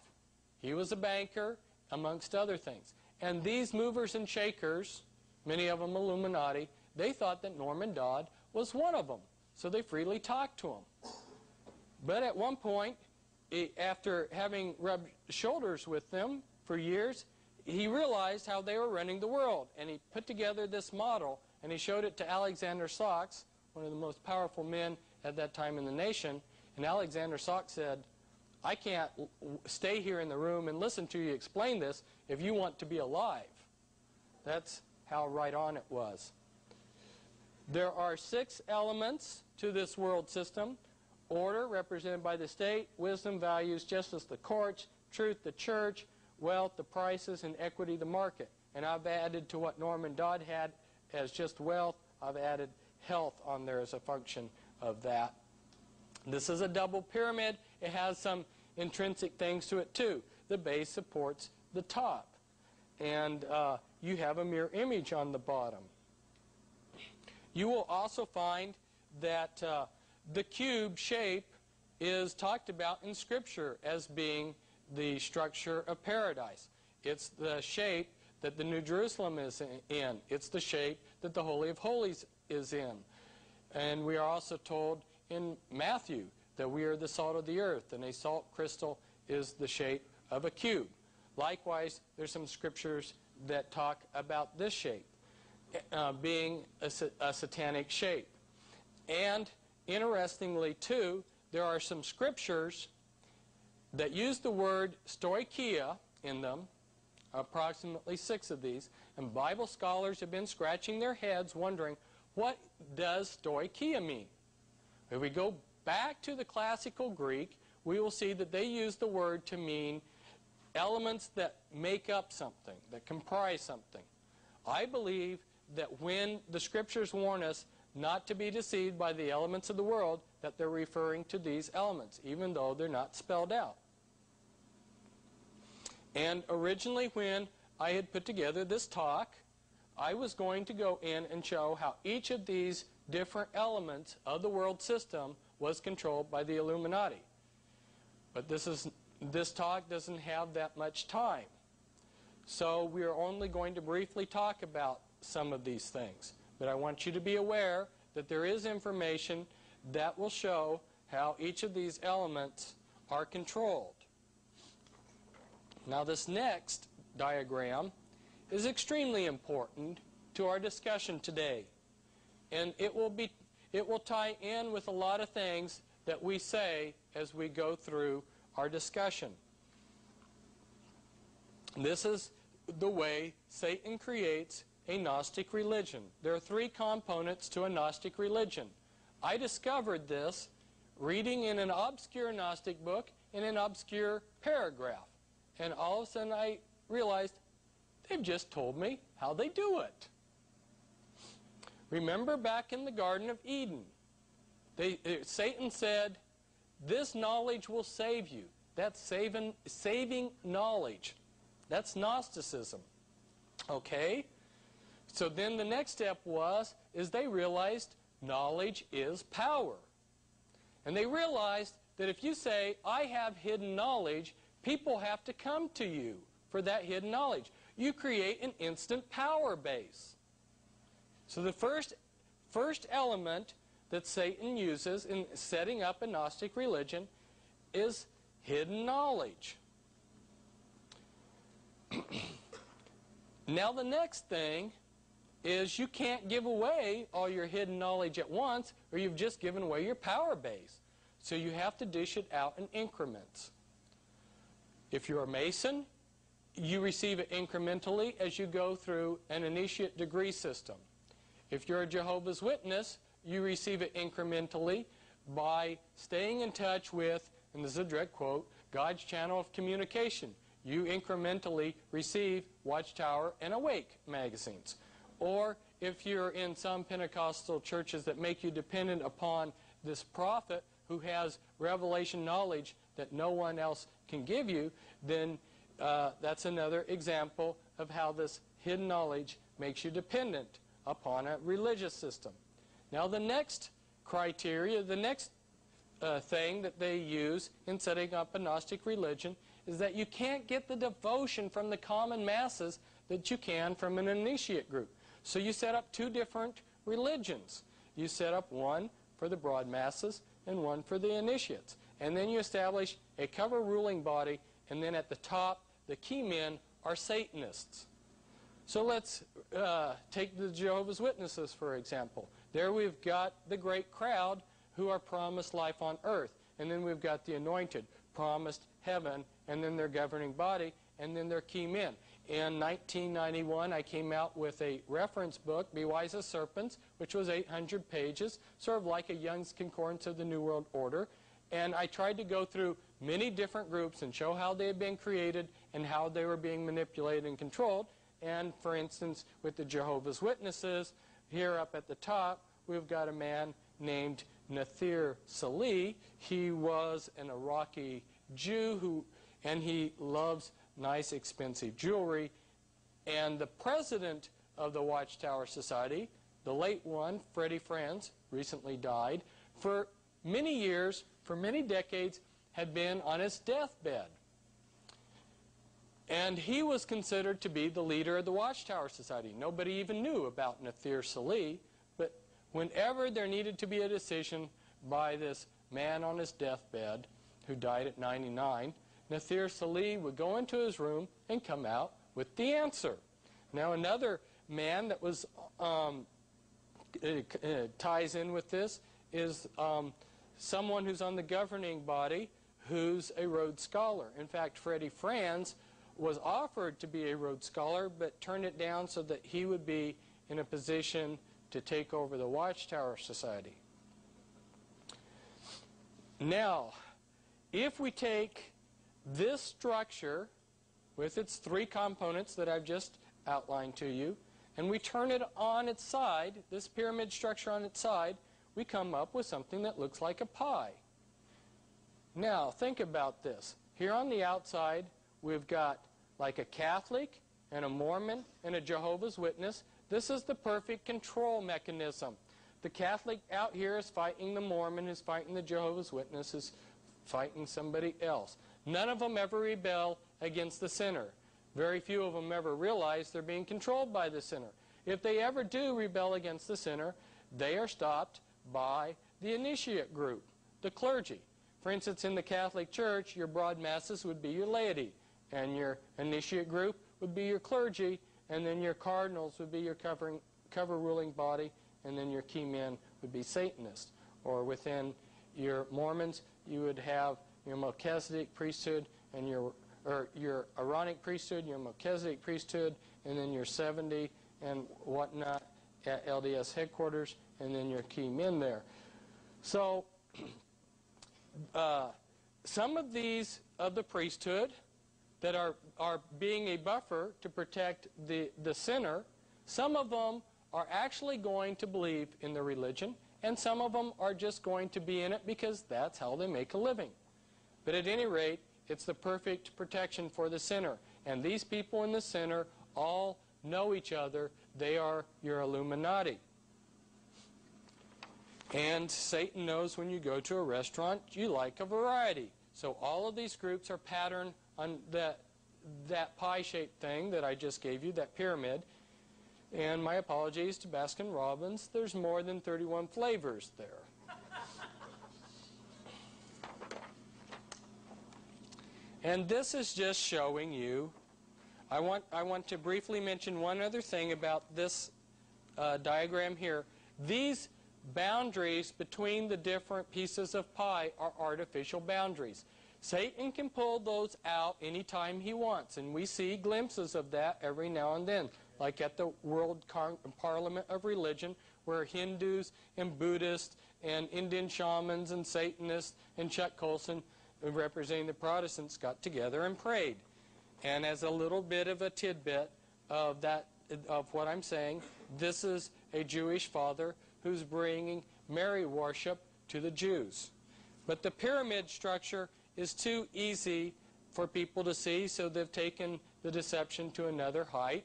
He was a banker, amongst other things. And these movers and shakers, many of them Illuminati, they thought that Norman Dodd was one of them. So they freely talked to him. But at one point, after having rubbed shoulders with them for years, he realized how they were running the world. And he put together this model, and he showed it to Alexander Sachs, one of the most powerful men at that time in the nation. And Alexander Sachs said, I can't stay here in the room and listen to you explain this if you want to be alive. That's how right on it was. There are 6 elements to this world system. Order, represented by the state, wisdom, values, justice, the courts, truth, the church, wealth, the prices, and equity, the market. And I've added to what Norman Dodd had as just wealth, I've added health on there as a function of that. This is a double pyramid. It has some intrinsic things to it too. The base supports the top. And you have a mirror image on the bottom. You will also find that the cube shape is talked about in Scripture as being the structure of paradise. It's the shape that the New Jerusalem is in. It's the shape that the Holy of Holies is in. And we are also told in Matthew that we are the salt of the earth, and a salt crystal is the shape of a cube. Likewise, there's some scriptures that talk about this shape being a satanic shape. And interestingly, too, there are some scriptures that use the word stoicheia in them, approximately 6 of these, and Bible scholars have been scratching their heads wondering, what does stoicheia mean? If we go back to the classical Greek, we will see that they use the word to mean elements that make up something, that comprise something. I believe that when the Scriptures warn us not to be deceived by the elements of the world, that they're referring to these elements, even though they're not spelled out. And originally when I had put together this talk, I was going to go in and show how each of these different elements of the world system was controlled by the Illuminati. But this talk doesn't have that much time. So we are only going to briefly talk about some of these things. But I want you to be aware that there is information that will show how each of these elements are controlled. Now this next diagram is extremely important to our discussion today. And it will tie in with a lot of things that we say as we go through our discussion. This is the way Satan creates a Gnostic religion. There are 3 components to a Gnostic religion. I discovered this reading in an obscure Gnostic book in an obscure paragraph. And all of a sudden I realized they've just told me how they do it. Remember back in the Garden of Eden, Satan said, this knowledge will save you. That's saving knowledge. That's Gnosticism. Okay? So then the next step is they realized knowledge is power. And they realized that if you say, I have hidden knowledge, people have to come to you for that hidden knowledge. You create an instant power base. So the first element that Satan uses in setting up a Gnostic religion is hidden knowledge. Now the next thing is you can't give away all your hidden knowledge at once, or you've just given away your power base. So you have to dish it out in increments. If you're a Mason, you receive it incrementally as you go through an initiate degree system. If you're a Jehovah's Witness, you receive it incrementally by staying in touch with, and this is a direct quote, God's channel of communication. You incrementally receive Watchtower and Awake magazines. Or if you're in some Pentecostal churches that make you dependent upon this prophet who has revelation knowledge that no one else can give you, then that's another example of how this hidden knowledge makes you dependent upon a religious system. Now the next criteria, the next thing that they use in setting up a Gnostic religion is that you can't get the devotion from the common masses that you can from an initiate group. So you set up 2 different religions. You set up one for the broad masses and one for the initiates. And then you establish a cover ruling body, and then at the top, the key men are Satanists. So let's take the Jehovah's Witnesses, for example. There we've got the great crowd who are promised life on earth. And then we've got the anointed, promised heaven, and then their governing body, and then their key men. In 1991, I came out with a reference book, Be Wise as Serpents, which was 800 pages, sort of like a Young's Concordance of the New World Order. And I tried to go through many different groups and show how they had been created and how they were being manipulated and controlled. And for instance, with the Jehovah's Witnesses, here up at the top, we've got a man named Nathir Salih. He was an Iraqi Jew and he loves nice expensive jewelry. And the president of the Watchtower Society, the late one, Freddie Franz, recently died, for many years, for many decades, had been on his deathbed. And he was considered to be the leader of the Watchtower Society. Nobody even knew about Nathir Salih, but whenever there needed to be a decision by this man on his deathbed, who died at 99, Nathir Salih would go into his room and come out with the answer. Now another man that was ties in with this is someone who's on the governing body who's a Rhodes Scholar. In fact, Freddie Franz was offered to be a Rhodes Scholar, but turned it down so that he would be in a position to take over the Watchtower Society. Now, if we take this structure with its three components that I've just outlined to you, and we turn it on its side, this pyramid structure on its side, we come up with something that looks like a pie. Now, think about this. Here on the outside, we've got like a Catholic and a Mormon and a Jehovah's Witness. This is the perfect control mechanism. The Catholic out here is fighting the Mormon, is fighting the Jehovah's Witness, is fighting somebody else. None of them ever rebel against the sinner. Very few of them ever realize they're being controlled by the sinner. If they ever do rebel against the sinner, they are stopped by the initiate group, the clergy. For instance, in the Catholic Church, your broad masses would be your laity, and your initiate group would be your clergy, and then your cardinals would be your cover ruling body, and then your key men would be Satanists. Or within your Mormons, you would have your Melchizedek priesthood and your Aaronic priesthood, your Melchizedek priesthood, and then your 70 and whatnot at LDS headquarters, and then your key men there. So some of these of the priesthood that are being a buffer to protect the sinner, some of them are actually going to believe in the religion, and some of them are just going to be in it because that's how they make a living. But at any rate, it's the perfect protection for the sinner. And these people in the sinner all know each other. They are your Illuminati. And Satan knows when you go to a restaurant, you like a variety. So all of these groups are patterned on that pie-shaped thing that I just gave you, that pyramid. And my apologies to Baskin-Robbins, there's more than 31 flavors there. And this is just showing you, I want to briefly mention one other thing about this diagram here. These boundaries between the different pieces of pie are artificial boundaries. Satan can pull those out anytime he wants, and we see glimpses of that every now and then, like at the World Parliament of Religion, where Hindus and Buddhists and Indian shamans and Satanists and Chuck Colson, representing the Protestants, got together and prayed. And as a little bit of a tidbit of what I'm saying, this is a Jewish father who's bringing Mary worship to the Jews. But the pyramid structure is too easy for people to see, so they've taken the deception to another height.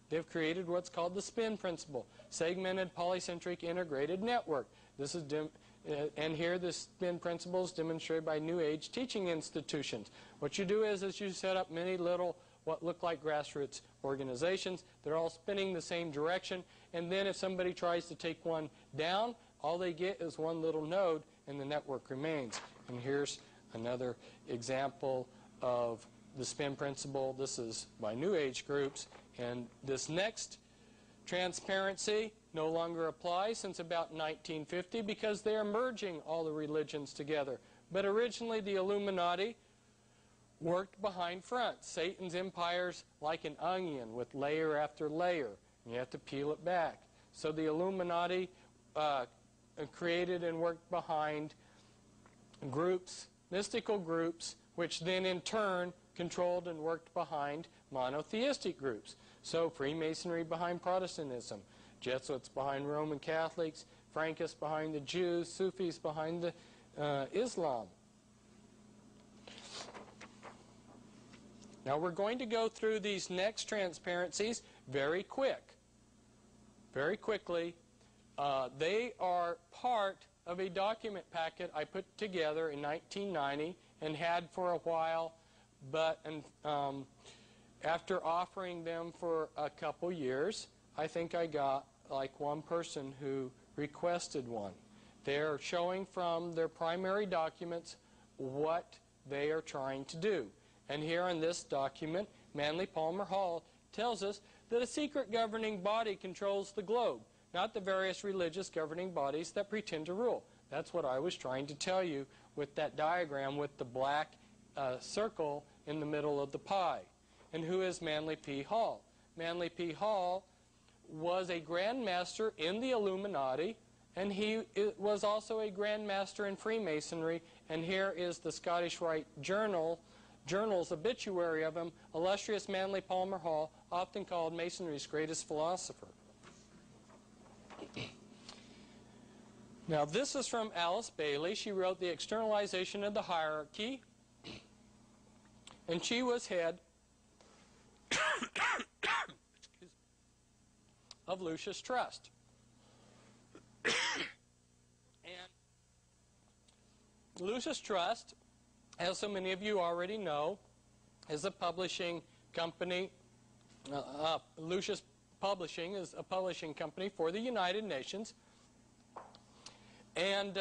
They've created what's called the spin principle, segmented polycentric integrated network. This is and here the spin principle is demonstrated by New Age teaching institutions. What you do is you set up many little what look like grassroots organizations. They're all spinning the same direction, and then if somebody tries to take one down, all they get is one little node and the network remains. And here's another example of the spin principle. This is by New Age groups, and this next transparency no longer applies since about 1950 because they are merging all the religions together. But originally the Illuminati worked behind front. Satan's empire's like an onion with layer after layer, and you have to peel it back. So the Illuminati created and worked behind groups, mystical groups, which then in turn controlled and worked behind monotheistic groups. So Freemasonry behind Protestantism, Jesuits behind Roman Catholics, Frankists behind the Jews, Sufis behind the Islam. Now we're going to go through these next transparencies very quickly. They are part of a document packet I put together in 1990 and had for a while, but after offering them for a couple years, I think I got like one person who requested one. They're showing from their primary documents what they are trying to do. And here in this document, Manly Palmer Hall tells us that a secret governing body controls the globe, not the various religious governing bodies that pretend to rule. That's what I was trying to tell you with that diagram with the black circle in the middle of the pie. And who is Manly P. Hall? Manly P. Hall was a Grand Master in the Illuminati, and he was also a Grand Master in Freemasonry. And here is the Scottish Rite Journal's obituary of him: illustrious Manly Palmer Hall, often called Masonry's greatest philosopher. Now, this is from Alice Bailey. She wrote The Externalization of the Hierarchy, and she was head of Lucis Trust. And Lucis Trust, as so many of you already know, is a publishing company. Lucis Publishing is a publishing company for the United Nations. And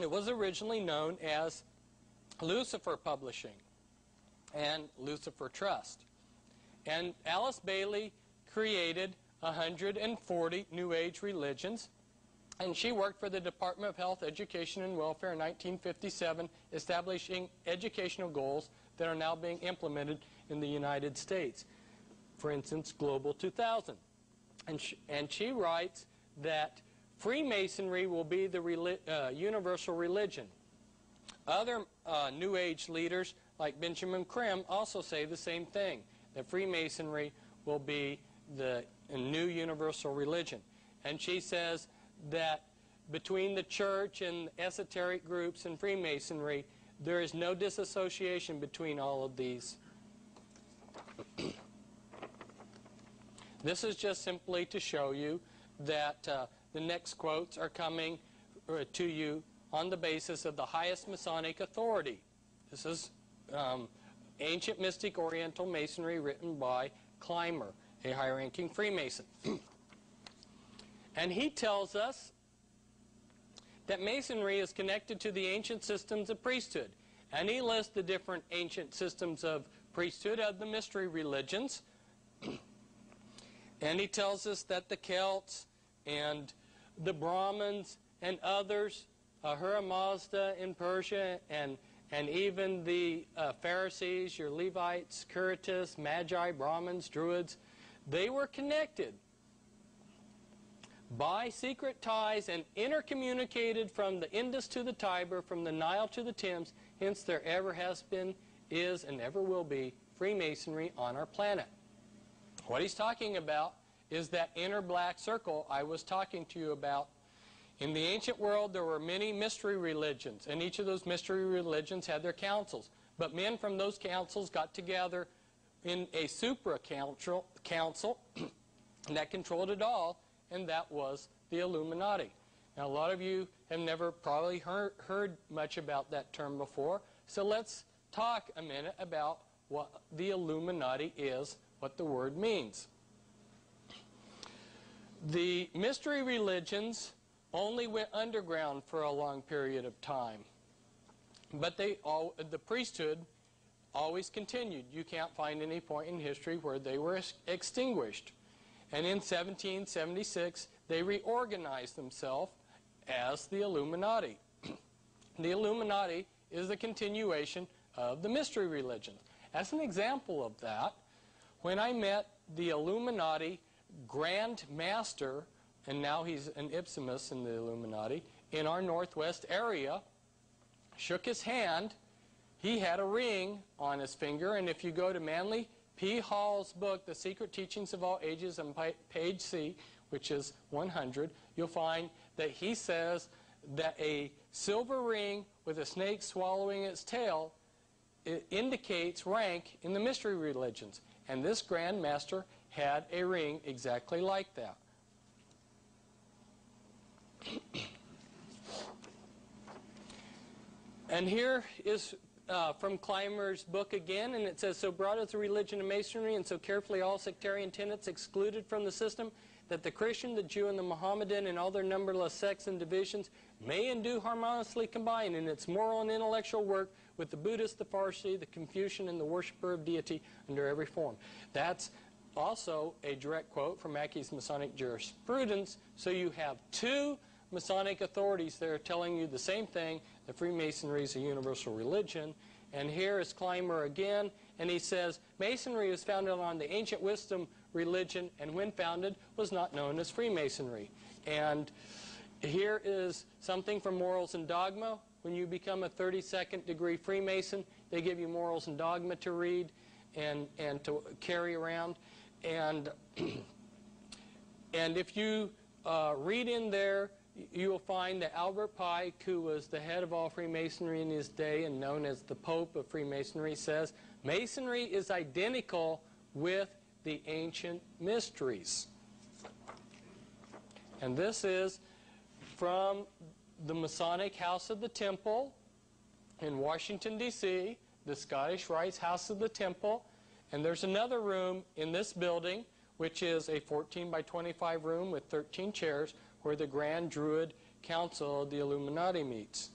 it was originally known as Lucifer Publishing and Lucifer Trust. And Alice Bailey created 140 New Age religions. And she worked for the Department of Health, Education, and Welfare in 1957, establishing educational goals that are now being implemented in the United States. For instance, Global 2000. And she writes that Freemasonry will be the universal religion. Other New Age leaders, like Benjamin Creme, also say the same thing, that Freemasonry will be the new universal religion. And she says that between the church and esoteric groups and Freemasonry, there is no disassociation between all of these. This is just simply to show you that the next quotes are coming to you on the basis of the highest Masonic authority. This is Ancient Mystic Oriental Masonry, written by Clymer, a high-ranking Freemason. And he tells us that Masonry is connected to the ancient systems of priesthood. And he lists the different ancient systems of priesthood of the mystery religions. And he tells us that the Celts and the Brahmins and others, Ahura Mazda in Persia, and even the Pharisees, your Levites, Curites, Magi, Brahmins, Druids, they were connected by secret ties and intercommunicated from the Indus to the Tiber, from the Nile to the Thames. Hence there ever has been, is, and ever will be Freemasonry on our planet. What he's talking about is that inner black circle I was talking to you about. In the ancient world, there were many mystery religions, and each of those mystery religions had their councils. But men from those councils got together in a supra-council that controlled it all, and that was the Illuminati. Now, a lot of you have never probably heard much about that term before, so let's talk a minute about what the Illuminati is, what the word means. The mystery religions only went underground for a long period of time, but the priesthood always continued. You can't find any point in history where they were extinguished. And in 1776, they reorganized themselves as the Illuminati. The Illuminati is the continuation of the mystery religions. As an example of that, when I met the Illuminati Grand Master, and now he's an Ipsimus in the Illuminati, in our Northwest area, shook his hand, he had a ring on his finger, and if you go to Manly P. Hall's book, The Secret Teachings of All Ages, on page C, which is 100, you'll find that he says that a silver ring with a snake swallowing its tail, it indicates rank in the mystery religions. And this Grand Master had a ring exactly like that. And here is from Clymer's book again, and it says, so broad is the religion of Masonry, and so carefully all sectarian tenets excluded from the system, that the Christian, the Jew, and the Mohammedan, and all their numberless sects and divisions, may and do harmoniously combine in its moral and intellectual work with the Buddhist, the Parsi, the Confucian, and the worshipper of deity under every form. That's also a direct quote from Mackey's Masonic Jurisprudence. So you have two Masonic authorities that are telling you the same thing, that Freemasonry is a universal religion. And here is Clymer again, and he says, Masonry was founded on the ancient wisdom religion, and when founded was not known as Freemasonry. And here is something from Morals and Dogma. When you become a 32nd degree Freemason, they give you Morals and Dogma to read and to carry around. And, and if you read in there, you will find that Albert Pike, who was the head of all Freemasonry in his day and known as the Pope of Freemasonry, says, Masonry is identical with the ancient mysteries. And this is from the Masonic House of the Temple in Washington, D.C., the Scottish Rites House of the Temple. And there's another room in this building, which is a 14 by 25 room with 13 chairs, where the Grand Druid Council of the Illuminati meets.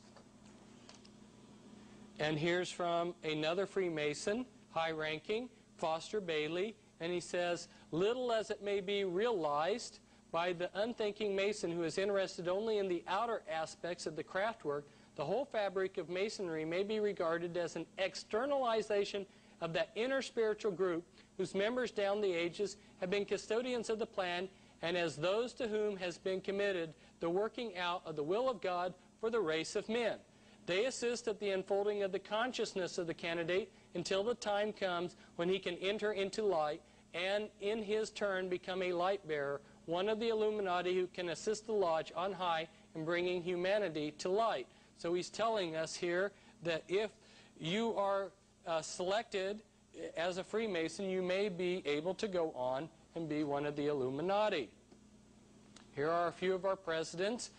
And here's from another Freemason, high-ranking, Foster Bailey, and he says, little as it may be realized by the unthinking Mason who is interested only in the outer aspects of the craftwork, the whole fabric of Masonry may be regarded as an externalization of that inner spiritual group whose members down the ages have been custodians of the plan, and as those to whom has been committed the working out of the will of God for the race of men. They assist at the unfolding of the consciousness of the candidate until the time comes when he can enter into light and in his turn become a light bearer, one of the Illuminati who can assist the lodge on high in bringing humanity to light. So he's telling us here that if you are selected as a Freemason, you may be able to go on and be one of the Illuminati. Here are a few of our presidents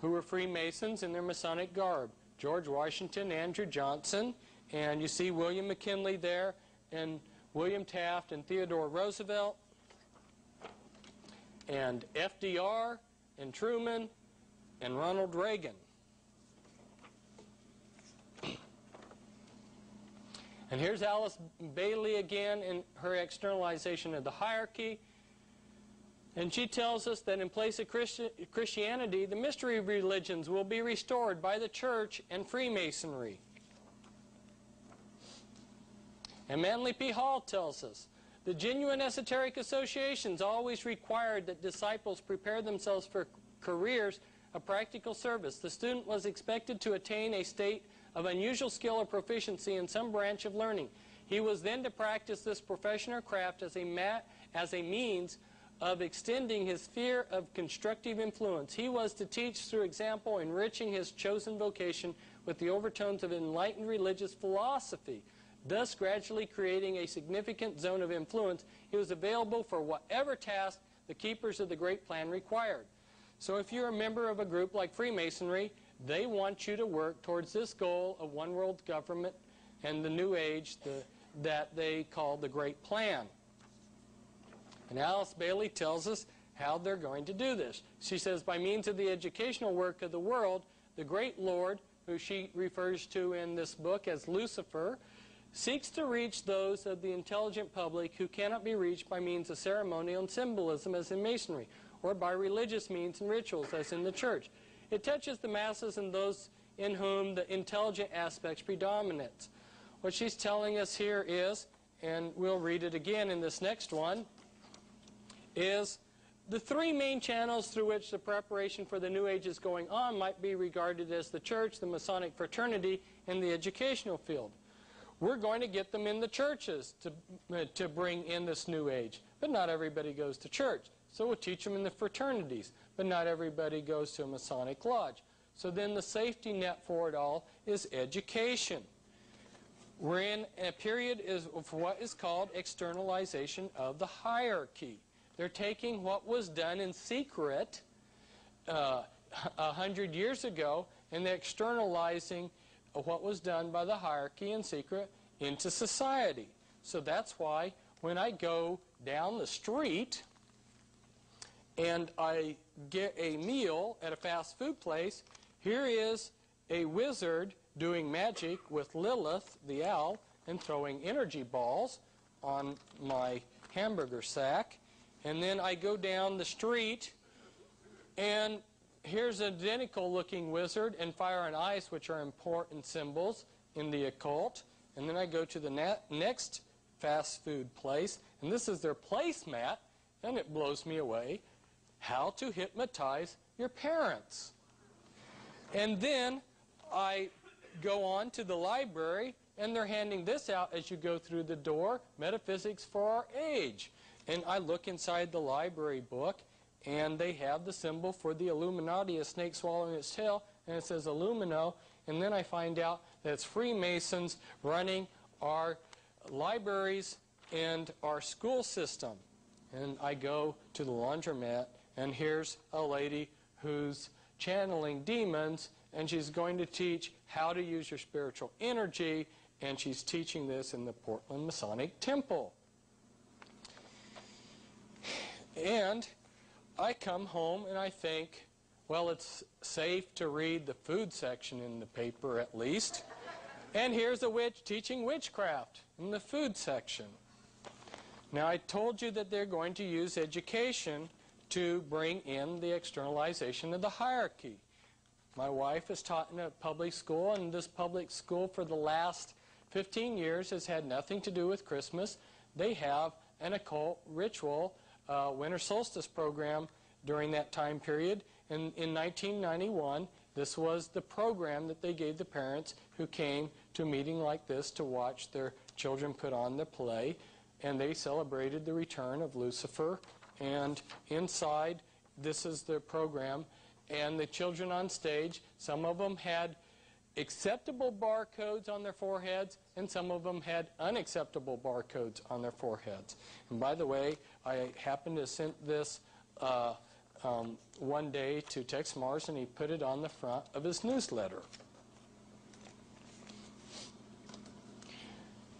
who were Freemasons in their Masonic garb. George Washington, Andrew Johnson, and you see William McKinley there, and William Taft and Theodore Roosevelt, and FDR, and Truman, and Ronald Reagan. And here's Alice Bailey again in her externalization of the hierarchy. And she tells us that in place of Christianity, the mystery religions will be restored by the church and Freemasonry. And Manly P. Hall tells us, the genuine esoteric associations always required that disciples prepare themselves for careers of practical service. The student was expected to attain a state of unusual skill or proficiency in some branch of learning. He was then to practice this profession or craft as a means of extending his sphere of constructive influence. He was to teach through example, enriching his chosen vocation with the overtones of enlightened religious philosophy, thus gradually creating a significant zone of influence. He was available for whatever task the keepers of the great plan required. So if you're a member of a group like Freemasonry, they want you to work towards this goal of one world government and the New Age that they call the Great Plan. And Alice Bailey tells us how they're going to do this. She says, by means of the educational work of the world, the great Lord, who she refers to in this book as Lucifer, seeks to reach those of the intelligent public who cannot be reached by means of ceremonial and symbolism as in Masonry, or by religious means and rituals as in the church. It touches the masses and those in whom the intelligent aspects predominate. What she's telling us here is, and we'll read it again in this next one, is the three main channels through which the preparation for the New Age is going on might be regarded as the church, the Masonic fraternity, and the educational field. We're going to get them in the churches to bring in this New Age, but not everybody goes to church. So we'll teach them in the fraternities, but not everybody goes to a Masonic lodge. So then the safety net for it all is education. We're in a period of what is called externalization of the hierarchy. They're taking what was done in secret 100 years ago, and they're externalizing what was done by the hierarchy in secret into society. So that's why when I go down the street and I get a meal at a fast food place, here is a wizard doing magic with Lilith, the owl, and throwing energy balls on my hamburger sack. And then I go down the street, and here's an identical looking wizard and fire and ice, which are important symbols in the occult. and then I go to the next fast food place, and this is their placemat, and it blows me away. How to hypnotize your parents. And then I go on to the library, and they're handing this out as you go through the door, Metaphysics for Our Age. And I look inside the library book, and they have the symbol for the Illuminati, a snake swallowing its tail, and it says Illumino. And then I find out that it's Freemasons running our libraries and our school system. And I go to the laundromat, and here's a lady who's channeling demons, and she's going to teach how to use your spiritual energy, and she's teaching this in the Portland Masonic Temple. And I come home and I think, well, it's safe to read the food section in the paper at least. And here's a witch teaching witchcraft in the food section. Now, I told you that they're going to use education to bring in the externalization of the hierarchy. My wife has taught in a public school, and this public school for the last 15 years has had nothing to do with Christmas. They have an occult ritual winter solstice program during that time period. And in 1991, this was the program that they gave the parents who came to a meeting like this to watch their children put on the play. And they celebrated the return of Lucifer. And inside, this is the program. And the children on stage, some of them had acceptable barcodes on their foreheads, and some of them had unacceptable barcodes on their foreheads. And by the way, I happened to send this one day to Tex Mars, and he put it on the front of his newsletter.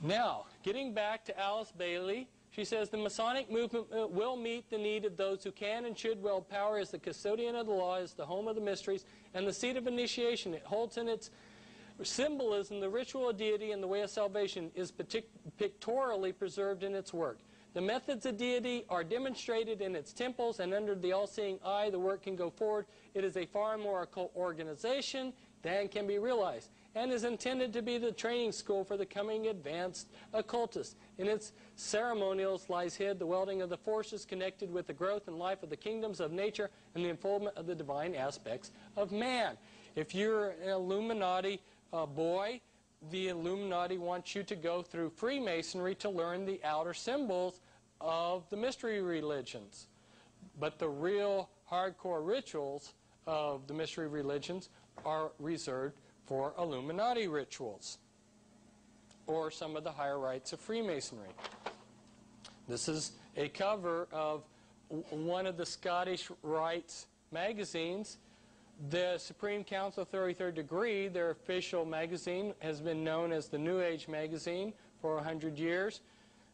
Now, getting back to Alice Bailey, she says the Masonic movement will meet the need of those who can and should wield power as the custodian of the law, as the home of the mysteries, and the seat of initiation. It holds in its symbolism the ritual of deity, and the way of salvation is pictorially preserved in its work. The methods of deity are demonstrated in its temples, and under the all-seeing eye the work can go forward. It is a far more occult organization than can be realized, and is intended to be the training school for the coming advanced occultists. In its ceremonials lies hid the welding of the forces connected with the growth and life of the kingdoms of nature and the unfoldment of the divine aspects of man. If you're an Illuminati boy, the Illuminati wants you to go through Freemasonry to learn the outer symbols of the mystery religions. But the real hardcore rituals of the mystery religions are reserved for Illuminati rituals, or some of the higher rites of Freemasonry. This is a cover of one of the Scottish Rites magazines. The Supreme Council 33rd Degree, their official magazine, has been known as the New Age magazine for 100 years.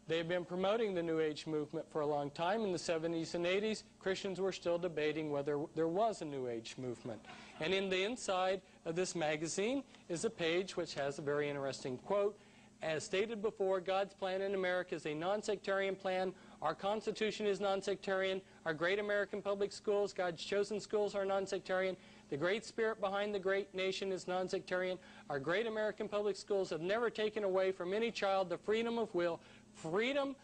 They've been promoting the New Age movement for a long time. In the 70s and 80s, Christians were still debating whether there was a New Age movement. And in the inside of this magazine is a page which has a very interesting quote. As stated before, God's plan in America is a non-sectarian plan. Our Constitution is non-sectarian. Our great American public schools, God's chosen schools, are non-sectarian. The great spirit behind the great nation is non-sectarian. Our great American public schools have never taken away from any child the freedom of will, freedom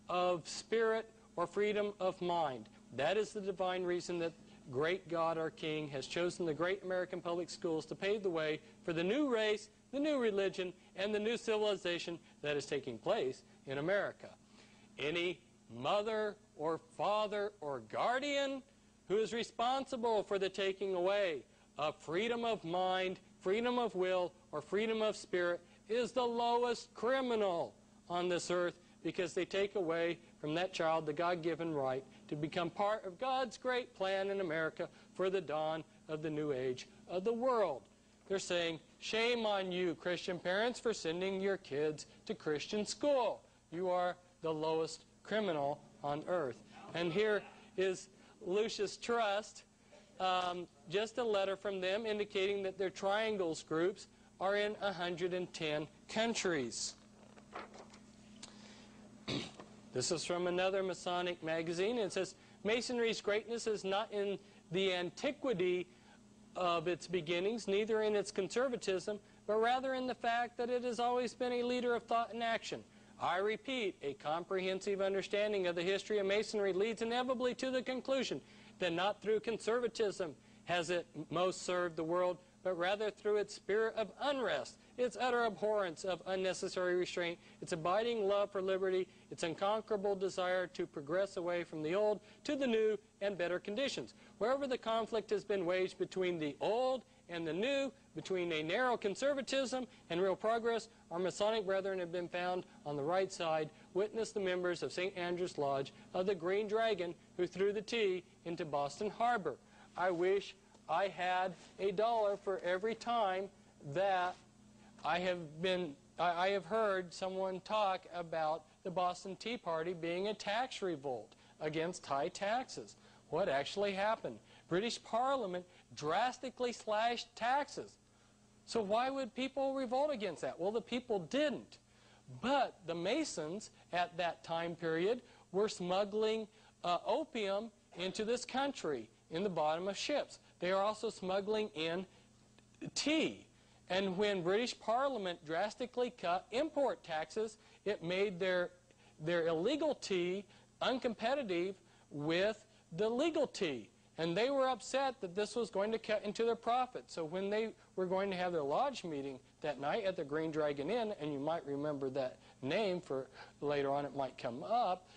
of spirit, or freedom of mind. That is the divine reason that great God, our King, has chosen the great American public schools to pave the way for the new race, the new religion, and the new civilization that is taking place in America. Any mother or father or guardian who is responsible for the taking away of freedom of mind, freedom of will, or freedom of spirit is the lowest criminal on this earth, because they take away from that child the God-given right to become part of God's great plan in America for the dawn of the new age of the world. They're saying, shame on you, Christian parents, for sending your kids to Christian school. You are the lowest criminal on earth. And here is Lucis Trust, just a letter from them indicating that their triangles groups are in 110 countries. This is from another Masonic magazine. It says, Masonry's greatness is not in the antiquity of its beginnings, neither in its conservatism, but rather in the fact that it has always been a leader of thought and action. I repeat, a comprehensive understanding of the history of Masonry leads inevitably to the conclusion that not through conservatism has it most served the world, but rather through its spirit of unrest, its utter abhorrence of unnecessary restraint, its abiding love for liberty, its unconquerable desire to progress away from the old to the new and better conditions. Wherever the conflict has been waged between the old and the new, between a narrow conservatism and real progress, our Masonic brethren have been found on the right side. Witness the members of St. Andrew's Lodge of the Green Dragon who threw the tea into Boston Harbor. I wish I had $1 for every time that I have heard someone talk about the Boston Tea Party being a tax revolt against high taxes. What actually happened? British Parliament drastically slashed taxes. So why would people revolt against that? Well, the people didn't. But the Masons at that time period were smuggling opium into this country in the bottom of ships. They are also smuggling in tea. And when British Parliament drastically cut import taxes, it made their illegal tea uncompetitive with the legal tea. And they were upset that this was going to cut into their profit. So when they were going to have their lodge meeting that night at the Green Dragon Inn, and you might remember that name for later on it might come up,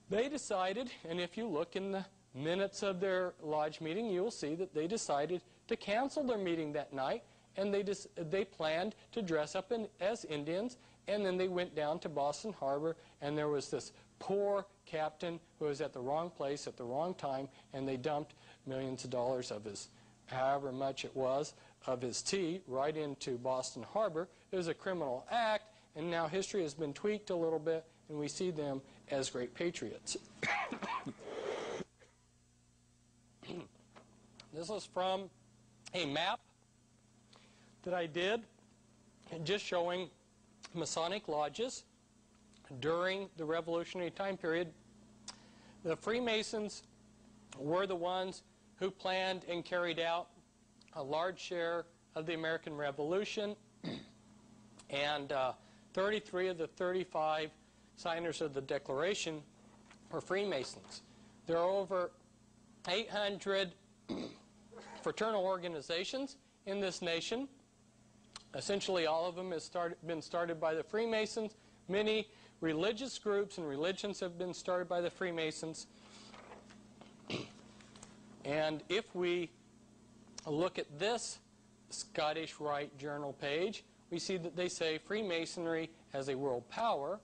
they decided, and if you look in the minutes of their lodge meeting, you will see that they decided to cancel their meeting that night, and they planned to dress up as Indians, and then they went down to Boston Harbor, and there was this poor captain who was at the wrong place at the wrong time, and they dumped millions of dollars of his, however much it was, of his tea right into Boston Harbor. It was a criminal act, and now history has been tweaked a little bit, and we see them as great patriots. This is from a map that I did just showing Masonic lodges during the Revolutionary time period. The Freemasons were the ones who planned and carried out a large share of the American Revolution, and 33 of the 35 signers of the Declaration were Freemasons. There are over 800 fraternal organizations in this nation. Essentially all of them have been started by the Freemasons. Many religious groups and religions have been started by the Freemasons. And if we look at this Scottish Rite Journal page, we see that they say Freemasonry has a world power.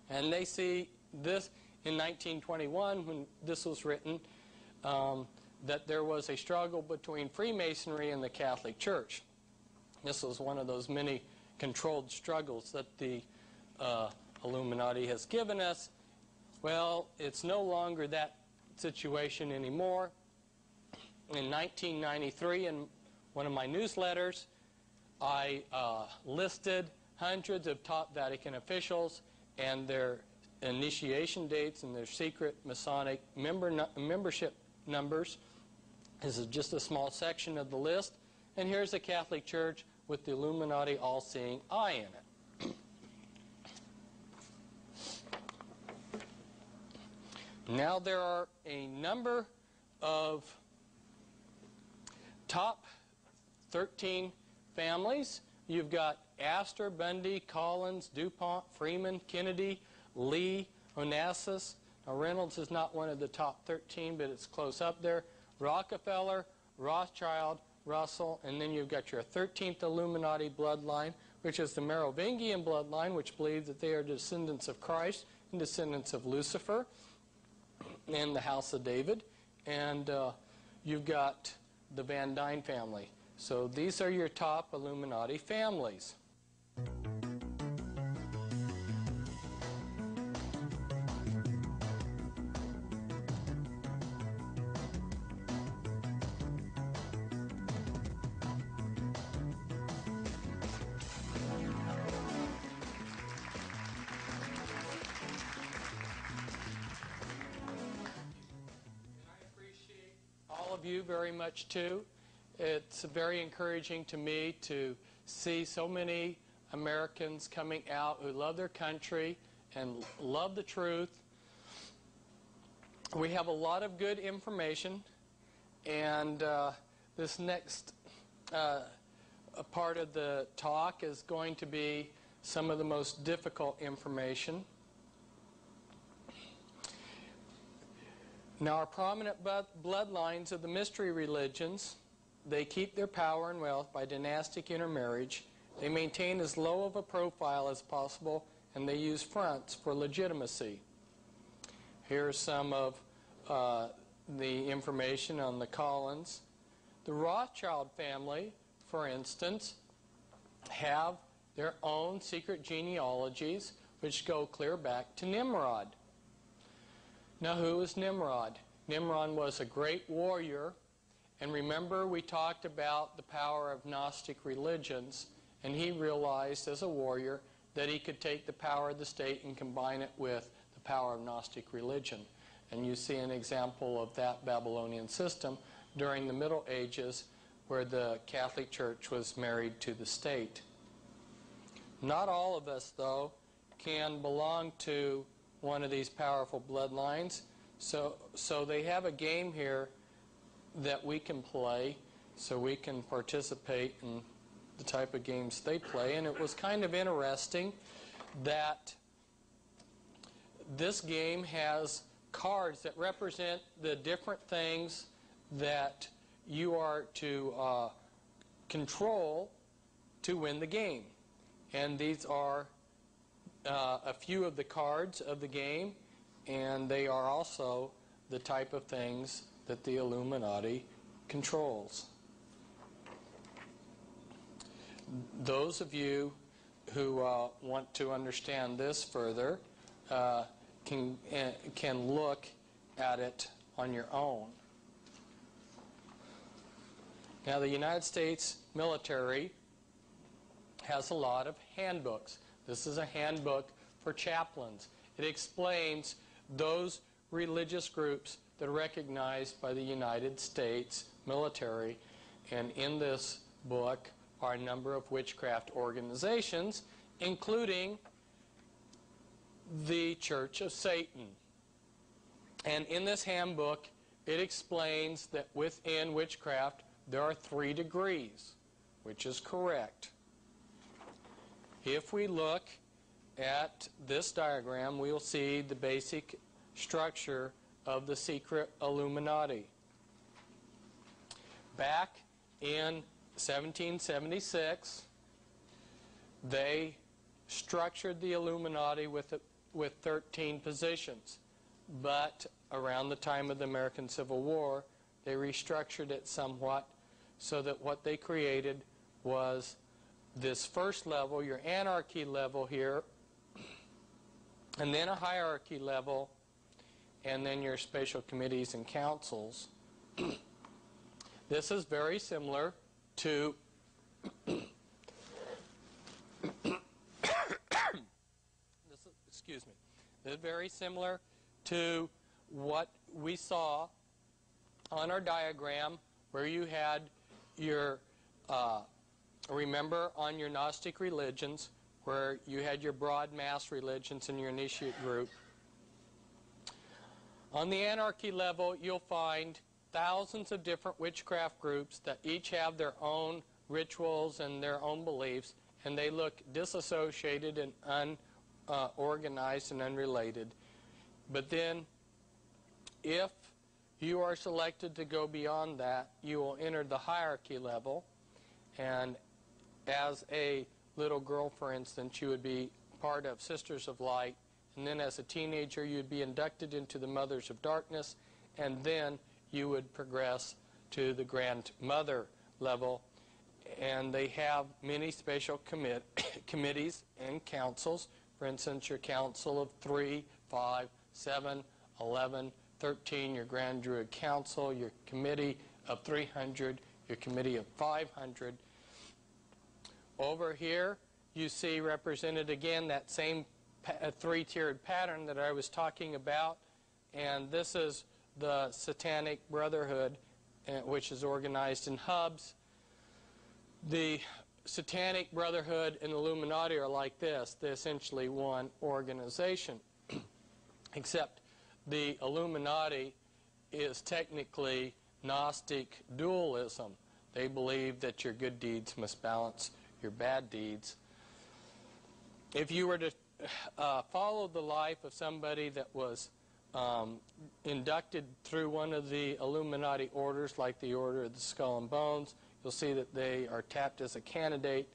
And they see this in 1921, when this was written, that there was a struggle between Freemasonry and the Catholic Church. This was one of those many controlled struggles that the Illuminati has given us. Well, it's no longer that situation anymore. In 1993, in one of my newsletters, I listed hundreds of top Vatican officials and their initiation dates and their secret Masonic membership numbers. This is just a small section of the list. And here's the Catholic Church with the Illuminati all-seeing eye in it. Now there are a number of top 13 families. You've got Astor, Bundy, Collins, DuPont, Freeman, Kennedy, Lee, Onassis. Now Reynolds is not one of the top 13, but it's close up there. Rockefeller, Rothschild, Russell, and then you've got your 13th Illuminati bloodline, which is the Merovingian bloodline, which believes that they are descendants of Christ and descendants of Lucifer and the House of David. And you've got the Van Dyne family. So these are your top Illuminati families. You very much too. It's very encouraging to me to see so many Americans coming out who love their country and love the truth. We have a lot of good information, and this next part of the talk is going to be some of the most difficult information. Now, our prominent bloodlines of the mystery religions, they keep their power and wealth by dynastic intermarriage. They maintain as low of a profile as possible, and they use fronts for legitimacy. Here's some of the information on the Collins. The Rothschild family, for instance, have their own secret genealogies which go clear back to Nimrod. Now, who is Nimrod? Nimrod was a great warrior, and remember we talked about the power of Gnostic religions, and he realized as a warrior that he could take the power of the state and combine it with the power of Gnostic religion. And you see an example of that Babylonian system during the Middle Ages, where the Catholic Church was married to the state. Not all of us, though, can belong to one of these powerful bloodlines. So they have a game here that we can play, so we can participate in the type of games they play. And it was kind of interesting that this game has cards that represent the different things that you are to control to win the game. And these are a few of the cards of the game, and they are also the type of things that the Illuminati controls. Those of you who want to understand this further can look at it on your own. Now, the United States military has a lot of handbooks. This is a handbook for chaplains. It explains those religious groups that are recognized by the United States military. And in this book are a number of witchcraft organizations, including the Church of Satan. And in this handbook, it explains that within witchcraft there are 3 degrees, which is correct. If we look at this diagram, we'll see the basic structure of the secret Illuminati. Back in 1776, they structured the Illuminati with 13 positions. But around the time of the American Civil War, they restructured it somewhat so that what they created was this first level, your anarchy level here, and then a hierarchy level, and then your special committees and councils. This is very similar to excuse me. This is very similar to what we saw on our diagram, where you had your remember on your Gnostic religions, where you had your broad mass religions and your initiate group. On the anarchy level, you'll find thousands of different witchcraft groups that each have their own rituals and their own beliefs, and they look disassociated and unorganized and unrelated. But then, if you are selected to go beyond that, you will enter the hierarchy level, and as a little girl, for instance, you would be part of Sisters of Light, and then as a teenager you would be inducted into the Mothers of Darkness, and then you would progress to the Grandmother level. And they have many special committees and councils. For instance, your Council of 3, 5, 7, 11, 13, your Grand Druid Council, your Committee of 300, your Committee of 500. Over here, you see represented again that same 3-tiered pattern that I was talking about, and this is the Satanic Brotherhood, which is organized in hubs. The Satanic Brotherhood and Illuminati are like this. They're essentially one organization. Except the Illuminati is technically Gnostic dualism. They believe that your good deeds must balance your bad deeds. If you were to follow the life of somebody that was inducted through one of the Illuminati orders, like the Order of the Skull and Bones, you'll see that they are tapped as a candidate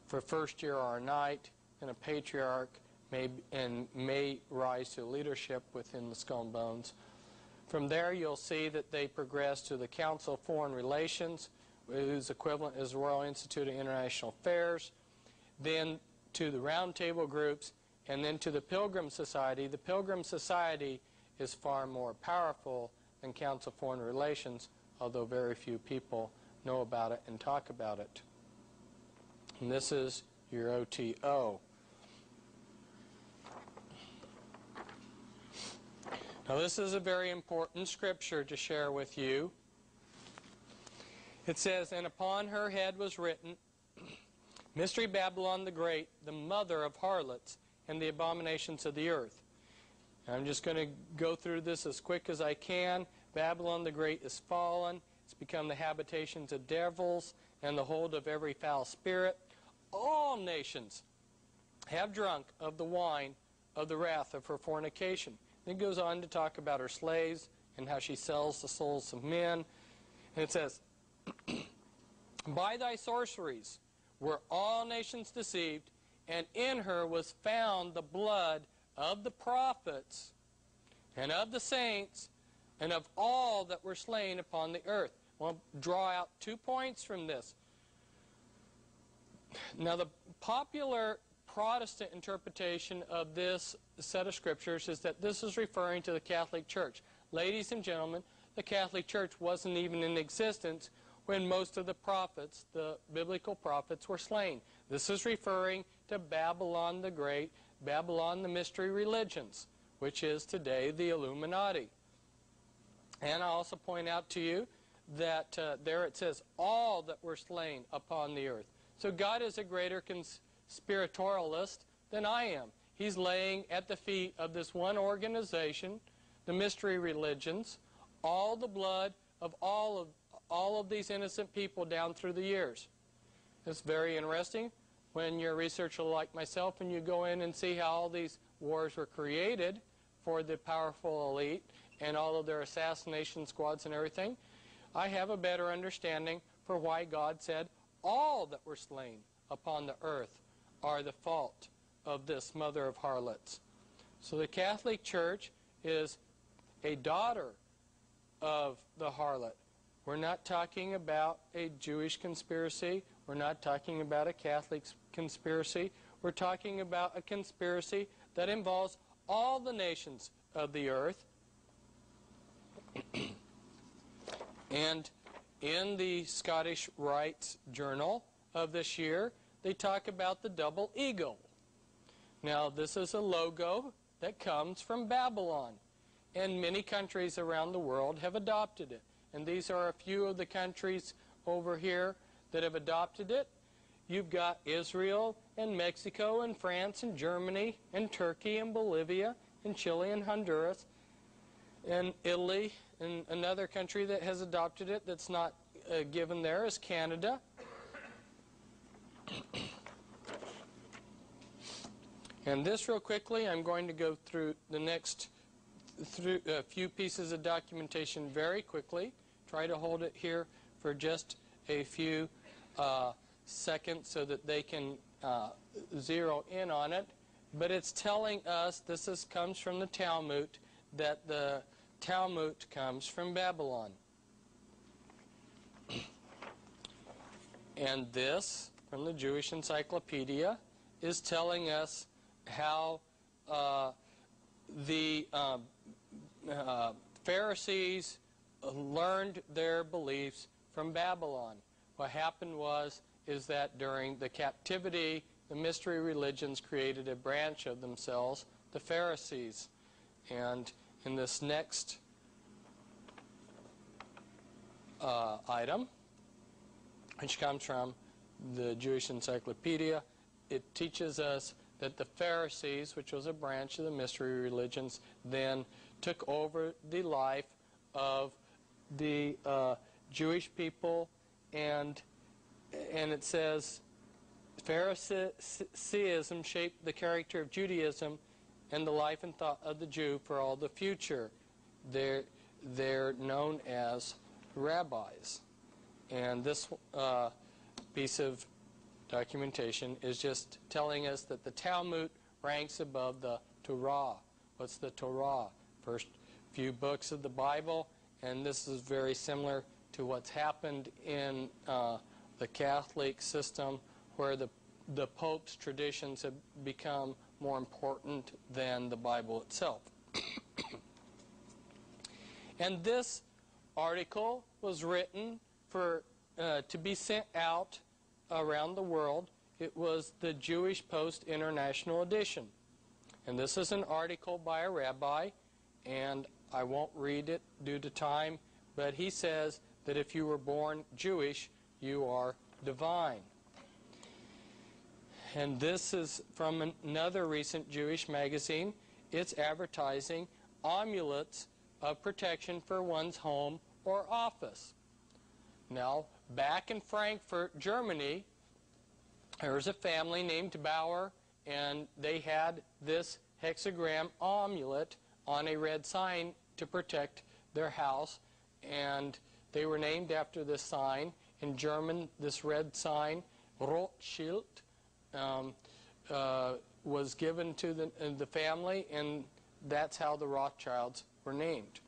for first year or knight and a patriarch, may rise to leadership within the Skull and Bones. From there, you'll see that they progress to the Council of Foreign Relations, whose equivalent is the Royal Institute of International Affairs, then to the Round Table groups, and then to the Pilgrim Society. The Pilgrim Society is far more powerful than Council of Foreign Relations, although very few people know about it and talk about it. And this is your OTO. Now this is a very important scripture to share with you. It says, "And upon her head was written, Mystery Babylon the Great, the mother of harlots and the abominations of the earth." And I'm just going to go through this as quick as I can. Babylon the Great is fallen. It's become the habitations of devils and the hold of every foul spirit. All nations have drunk of the wine of the wrath of her fornication. Then it goes on to talk about her slaves and how she sells the souls of men. And it says, "By thy sorceries were all nations deceived, and in her was found the blood of the prophets and of the saints and of all that were slain upon the earth." I want to draw out 2 points from this. Now, the popular Protestant interpretation of this set of scriptures is that this is referring to the Catholic Church. Ladies and gentlemen, the Catholic Church wasn't even in existence when most of the prophets, the biblical prophets, were slain. This is referring to Babylon the Great, Babylon the mystery religions, which is today the Illuminati. And I also point out to you that there it says, all that were slain upon the earth. So God is a greater conspiratorialist than I am. He's laying at the feet of this one organization, the mystery religions, all the blood of all of these innocent people down through the years. It's very interesting when you're a researcher like myself and you go in and see how all these wars were created for the powerful elite and all of their assassination squads and everything. I have a better understanding for why God said all that were slain upon the earth are the fault of this mother of harlots. So the Catholic Church is a daughter of the harlot. We're not talking about a Jewish conspiracy. We're not talking about a Catholic conspiracy. We're talking about a conspiracy that involves all the nations of the earth. And in the Scottish Rites Journal of this year, they talk about the double eagle. Now, this is a logo that comes from Babylon, and many countries around the world have adopted it. And these are a few of the countries over here that have adopted it. You've got Israel and Mexico and France and Germany and Turkey and Bolivia and Chile and Honduras and Italy, and another country that has adopted it that's not given there is Canada. And this real quickly, I'm going to go through the next a few pieces of documentation very quickly. Try to hold it here for just a few seconds so that they can zero in on it. But it's telling us, this comes from the Talmud, that the Talmud comes from Babylon. And this, from the Jewish Encyclopedia, is telling us how the Pharisees learned their beliefs from Babylon. What happened is that during the captivity, the mystery religions created a branch of themselves, the Pharisees. And in this next item, which comes from the Jewish Encyclopedia, it teaches us that the Pharisees, which was a branch of the mystery religions, then took over the life of the Jewish people, and it says Phariseeism shaped the character of Judaism and the life and thought of the Jew for all the future. They're known as rabbis. And this piece of documentation is just telling us that the Talmud ranks above the Torah. What's the Torah? First few books of the Bible, and this is very similar to what's happened in the Catholic system, where the Pope's traditions have become more important than the Bible itself. And this article was written for to be sent out around the world. It was the Jewish Post International Edition. And this is an article by a rabbi, and I won't read it due to time, but he says that if you were born Jewish, you are divine. And this is from another recent Jewish magazine. It's advertising amulets of protection for one's home or office. Now, back in Frankfurt, Germany, there was a family named Bauer, and they had this hexagram amulet on a red sign to protect their house, and they were named after this sign. In German, this red sign, Rothschild, was given to the family, and that's how the Rothschilds were named.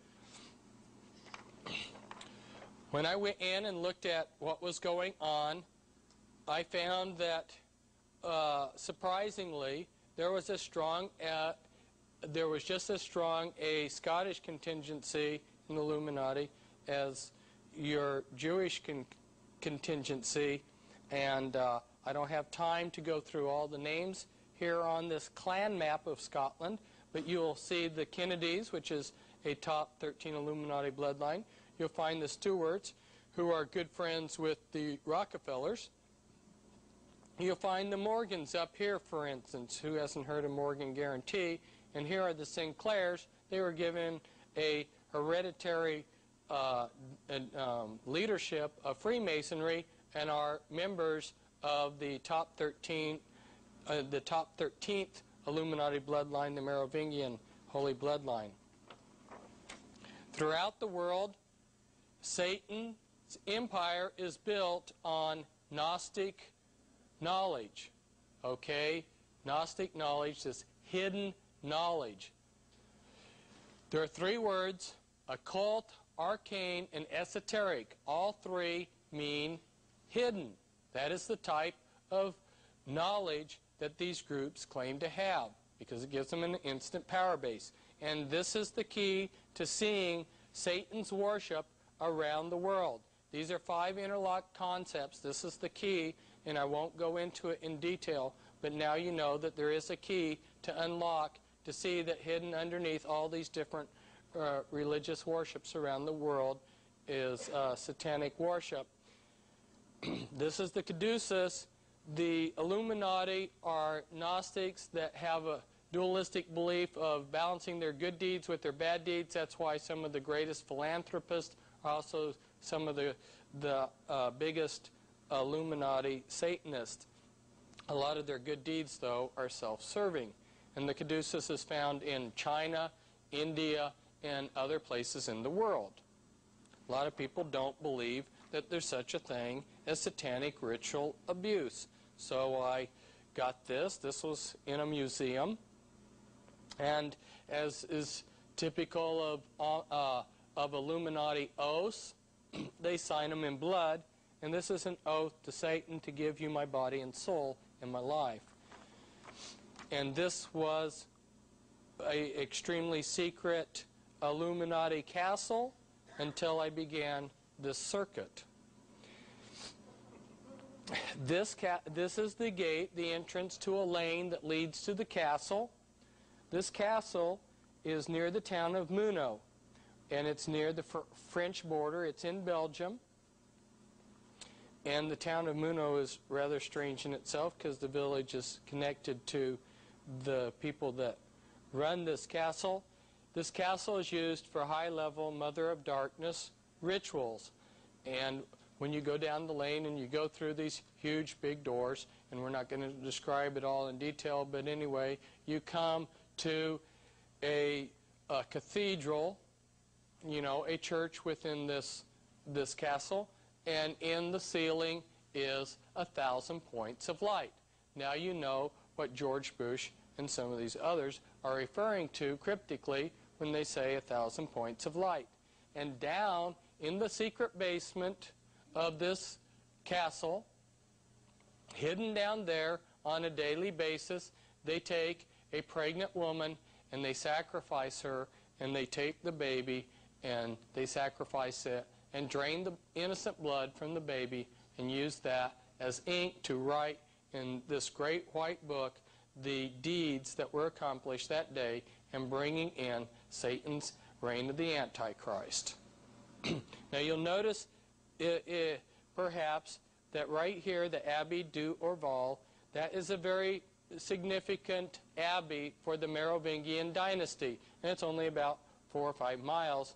When I went in and looked at what was going on, I found that surprisingly there was just as strong a Scottish contingency in the Illuminati as your Jewish contingency, and I don't have time to go through all the names here on this clan map of Scotland, but you'll see the Kennedys, which is a top 13 Illuminati bloodline. You'll find the Stewarts, who are good friends with the Rockefellers. You'll find the Morgans up here, for instance. Who hasn't heard of Morgan Guarantee? And here are the Sinclairs. They were given a hereditary leadership of Freemasonry and are members of the top 13, the top 13th Illuminati bloodline, the Merovingian Holy Bloodline. Throughout the world, Satan's empire is built on Gnostic knowledge. Okay? Gnostic knowledge, this hidden knowledge. There are three words: occult, arcane, and esoteric. All three mean hidden. That is the type of knowledge that these groups claim to have, because it gives them an instant power base. And this is the key to seeing Satan's worship around the world. These are 5 interlocked concepts. This is the key, and I won't go into it in detail, but now you know that there is a key to unlock, to see that hidden underneath all these different religious worships around the world is satanic worship. This is the Caduceus. The Illuminati are Gnostics that have a dualistic belief of balancing their good deeds with their bad deeds. That's why some of the greatest philanthropists are also some of the biggest Illuminati Satanists. A lot of their good deeds, though, are self-serving. And the Caduceus is found in China, India, and other places in the world. A lot of people don't believe that there's such a thing as satanic ritual abuse. So I got this. This was in a museum. And as is typical of Illuminati oaths, they sign them in blood. And this is an oath to Satan to give you my body and soul and my life. And this was an extremely secret Illuminati castle until I began this circuit. This is the gate, the entrance to a lane that leads to the castle. This castle is near the town of Muno, and it's near the French border. It's in Belgium. And the town of Muno is rather strange in itself because the village is connected to the people that run this castle. This castle is used for high-level Mother of Darkness rituals. And when you go down the lane and you go through these huge big doors, and we're not going to describe it all in detail, but anyway, you come to a cathedral, you know, a church within this castle, and in the ceiling is 1,000 points of light. Now you know what George Bush and some of these others are referring to cryptically when they say 1,000 points of light. And down in the secret basement of this castle, hidden down there on a daily basis, they take a pregnant woman and they sacrifice her, and they take the baby and they sacrifice it and drain the innocent blood from the baby and use that as ink to write in this great white book the deeds that were accomplished that day and bringing in Satan's reign of the Antichrist. Now you'll notice perhaps that right here, the Abbey du Orval, that is a very significant abbey for the Merovingian dynasty, and it's only about 4 or 5 miles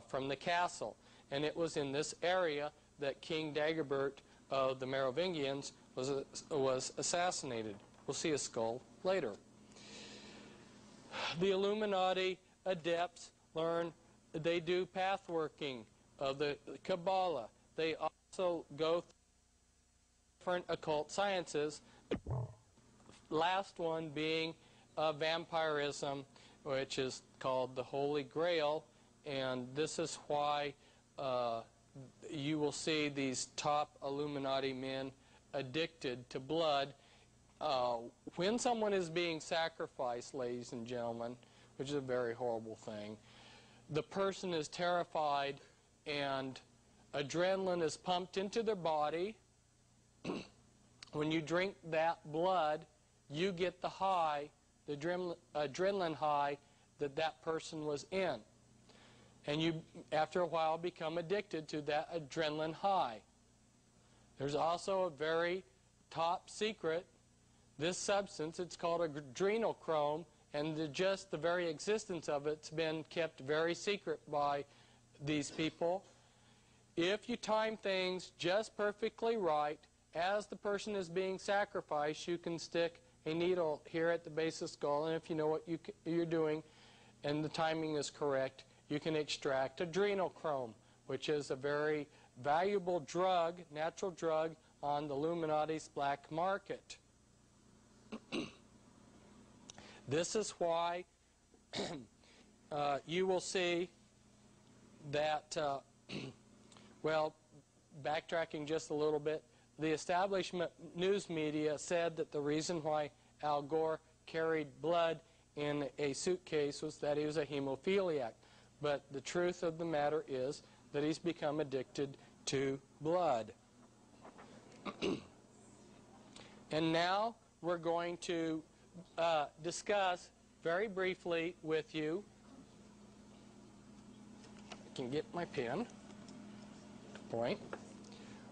from the castle. And it was in this area that King Dagobert of the Merovingians was assassinated. We'll see a skull later. The Illuminati adepts learn, they do path working of the Kabbalah. They also go through different occult sciences. Last one being vampirism, which is called the Holy Grail, and this is why you will see these top Illuminati men addicted to blood. When someone is being sacrificed, ladies and gentlemen, which is a very horrible thing, the person is terrified and adrenaline is pumped into their body. When you drink that blood, you get the high, the adrenaline high that person was in. And you, after a while, become addicted to that adrenaline high. There's also a very top secret, this substance, it's called adrenochrome, and just the very existence of it's been kept very secret by these people. If you time things just perfectly right, as the person is being sacrificed, you can stick a needle here at the base of the skull, and if you know what you're doing and the timing is correct, you can extract adrenochrome, which is a very valuable drug, natural drug, on the Illuminati's black market. This is why you will see that, well, backtracking just a little bit, the establishment news media said that the reason why Al Gore carried blood in a suitcase was that he was a hemophiliac. But the truth of the matter is that he's become addicted to blood. And now we're going to discuss very briefly with you, I can get my pen to point.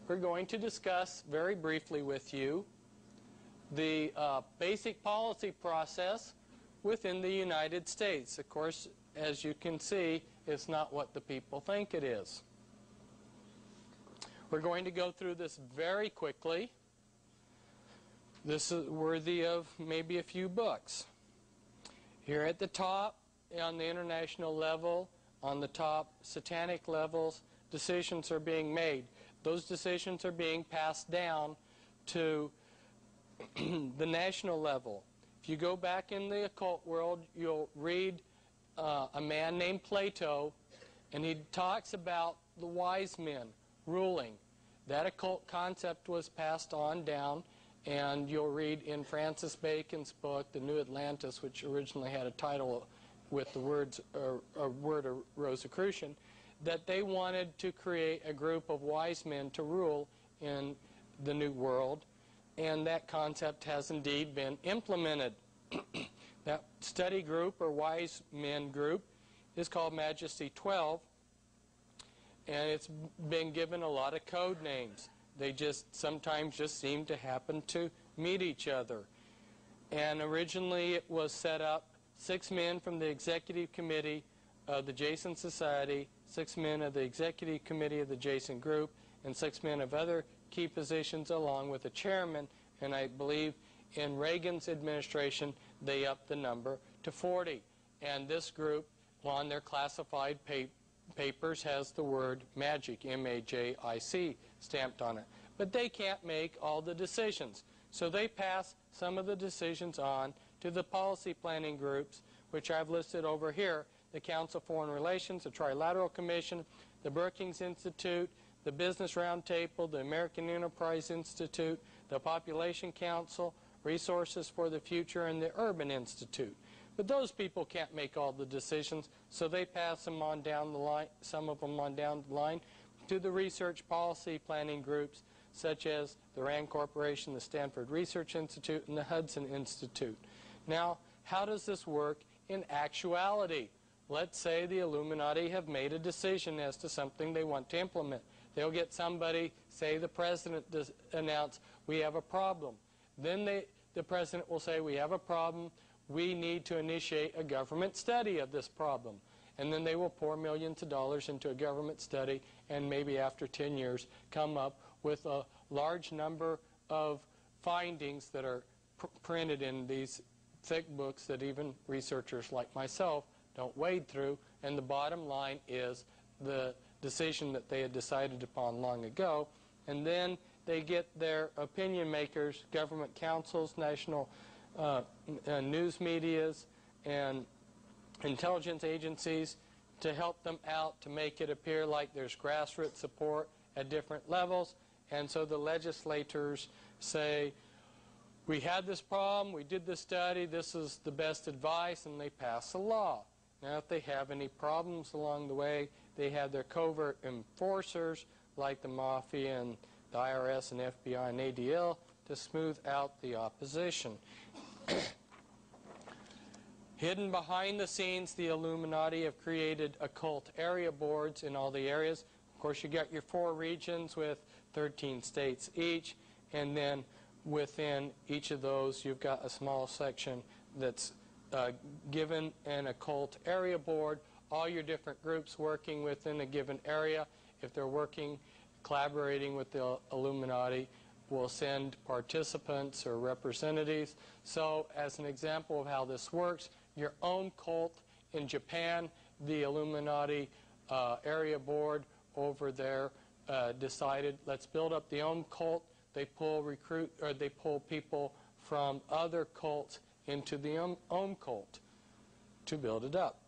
We're going to discuss very briefly with you the basic policy process within the United States. Of course, as you can see, it's not what the people think it is. We're going to go through this very quickly. This is worthy of maybe a few books. Here at the top, on the international level, on the top satanic levels, decisions are being made. Those decisions are being passed down to the national level. If you go back in the occult world, you'll read a man named Plato, and he talks about the wise men ruling. That occult concept was passed on down, and you'll read in Francis Bacon's book, The New Atlantis, which originally had a title with the word of Rosicrucian, that they wanted to create a group of wise men to rule in the New World, and that concept has indeed been implemented. That study group, or wise men group, is called Majesty 12, and it's been given a lot of code names. They just sometimes just seem to happen to meet each other. And originally it was set up 6 men from the executive committee of the Jason Society, 6 men of the executive committee of the Jason Group, and 6 men of other key positions along with a chairman. And I believe in Reagan's administration they upped the number to 40. And this group on their classified papers has the word MAJIC, M-A-J-I-C, stamped on it. But they can't make all the decisions. So they pass some of the decisions on to the policy planning groups, which I've listed over here: the Council of Foreign Relations, the Trilateral Commission, the Brookings Institute, the Business Roundtable, the American Enterprise Institute, the Population Council, Resources for the Future, and the Urban Institute. But those people can't make all the decisions, so they pass them on down the line, some of them on down the line, to the research policy planning groups, such as the RAND Corporation, the Stanford Research Institute, and the Hudson Institute. Now, how does this work in actuality? Let's say the Illuminati have made a decision as to something they want to implement. They'll get somebody, say the president, to announce, we have a problem. Then the president will say, we have a problem. We need to initiate a government study of this problem. And then they will pour millions of dollars into a government study, and maybe after 10 years come up with a large number of findings that are printed in these thick books that even researchers like myself don't wade through. And the bottom line is the decision that they had decided upon long ago. And then they get their opinion makers, government councils, national news medias, and intelligence agencies to help them out to make it appear like there's grassroots support at different levels. And so the legislators say, we had this problem, we did this study, this is the best advice, and they pass a law. Now, if they have any problems along the way, they have their covert enforcers like the Mafia and the IRS and FBI and ADL to smooth out the opposition. Hidden behind the scenes, the Illuminati have created occult area boards in all the areas. Of course, you got your 4 regions with 13 states each, and then within each of those you've got a small section that's given an occult area board. All your different groups working within a given area, if they're working, collaborating with the Illuminati, will send participants or representatives. So as an example of how this works, your own cult in Japan, the Illuminati area board over there decided, let's build up the own cult. They pull people from other cults into the own cult to build it up.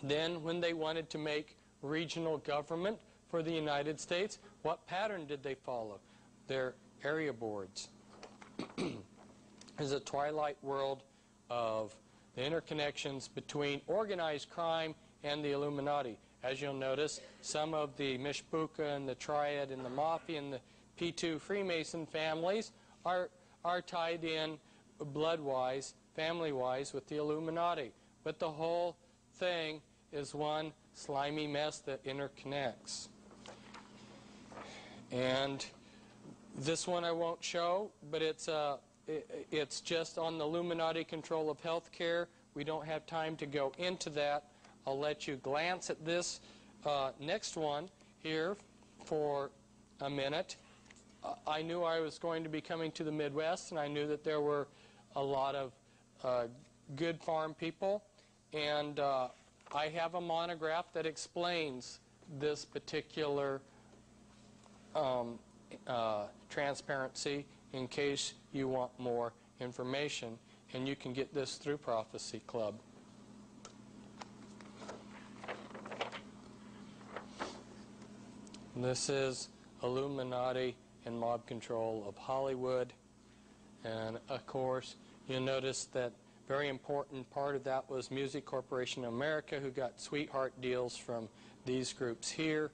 Then when they wanted to make regional government for the United States, what pattern did they follow? Their area boards. There's a twilight world of the interconnections between organized crime and the Illuminati. As you'll notice, some of the Mishbuka and the Triad and the Mafia and the P2 Freemason families are tied in blood-wise, family-wise with the Illuminati. But the whole thing is one slimy mess that interconnects. And this one I won't show, but it's just on the Illuminati control of healthcare. We don't have time to go into that. I'll let you glance at this next one here for a minute. I knew I was going to be coming to the Midwest, and I knew that there were a lot of good farm people. And I have a monograph that explains this particular transparency in case you want more information. And you can get this through Prophecy Club. This is Illuminati and mob control of Hollywood. And of course, you'll notice that very important part of that was Music Corporation of America, who got sweetheart deals from these groups here.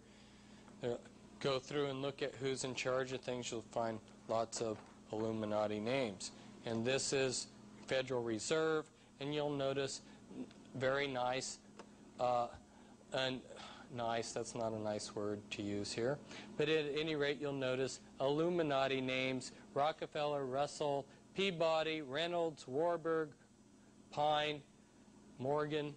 Go through and look at who's in charge of things. You'll find lots of Illuminati names. And this is Federal Reserve, and you'll notice very nice nice. That's not a nice word to use here. But at any rate, you'll notice Illuminati names: Rockefeller, Russell, Peabody, Reynolds, Warburg, Pine, Morgan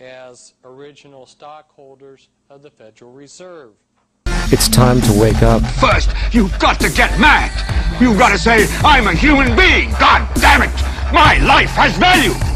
as original stockholders of the Federal Reserve. It's time to wake up. First, you've got to get mad. You've got to say, I'm a human being. God damn it. My life has value.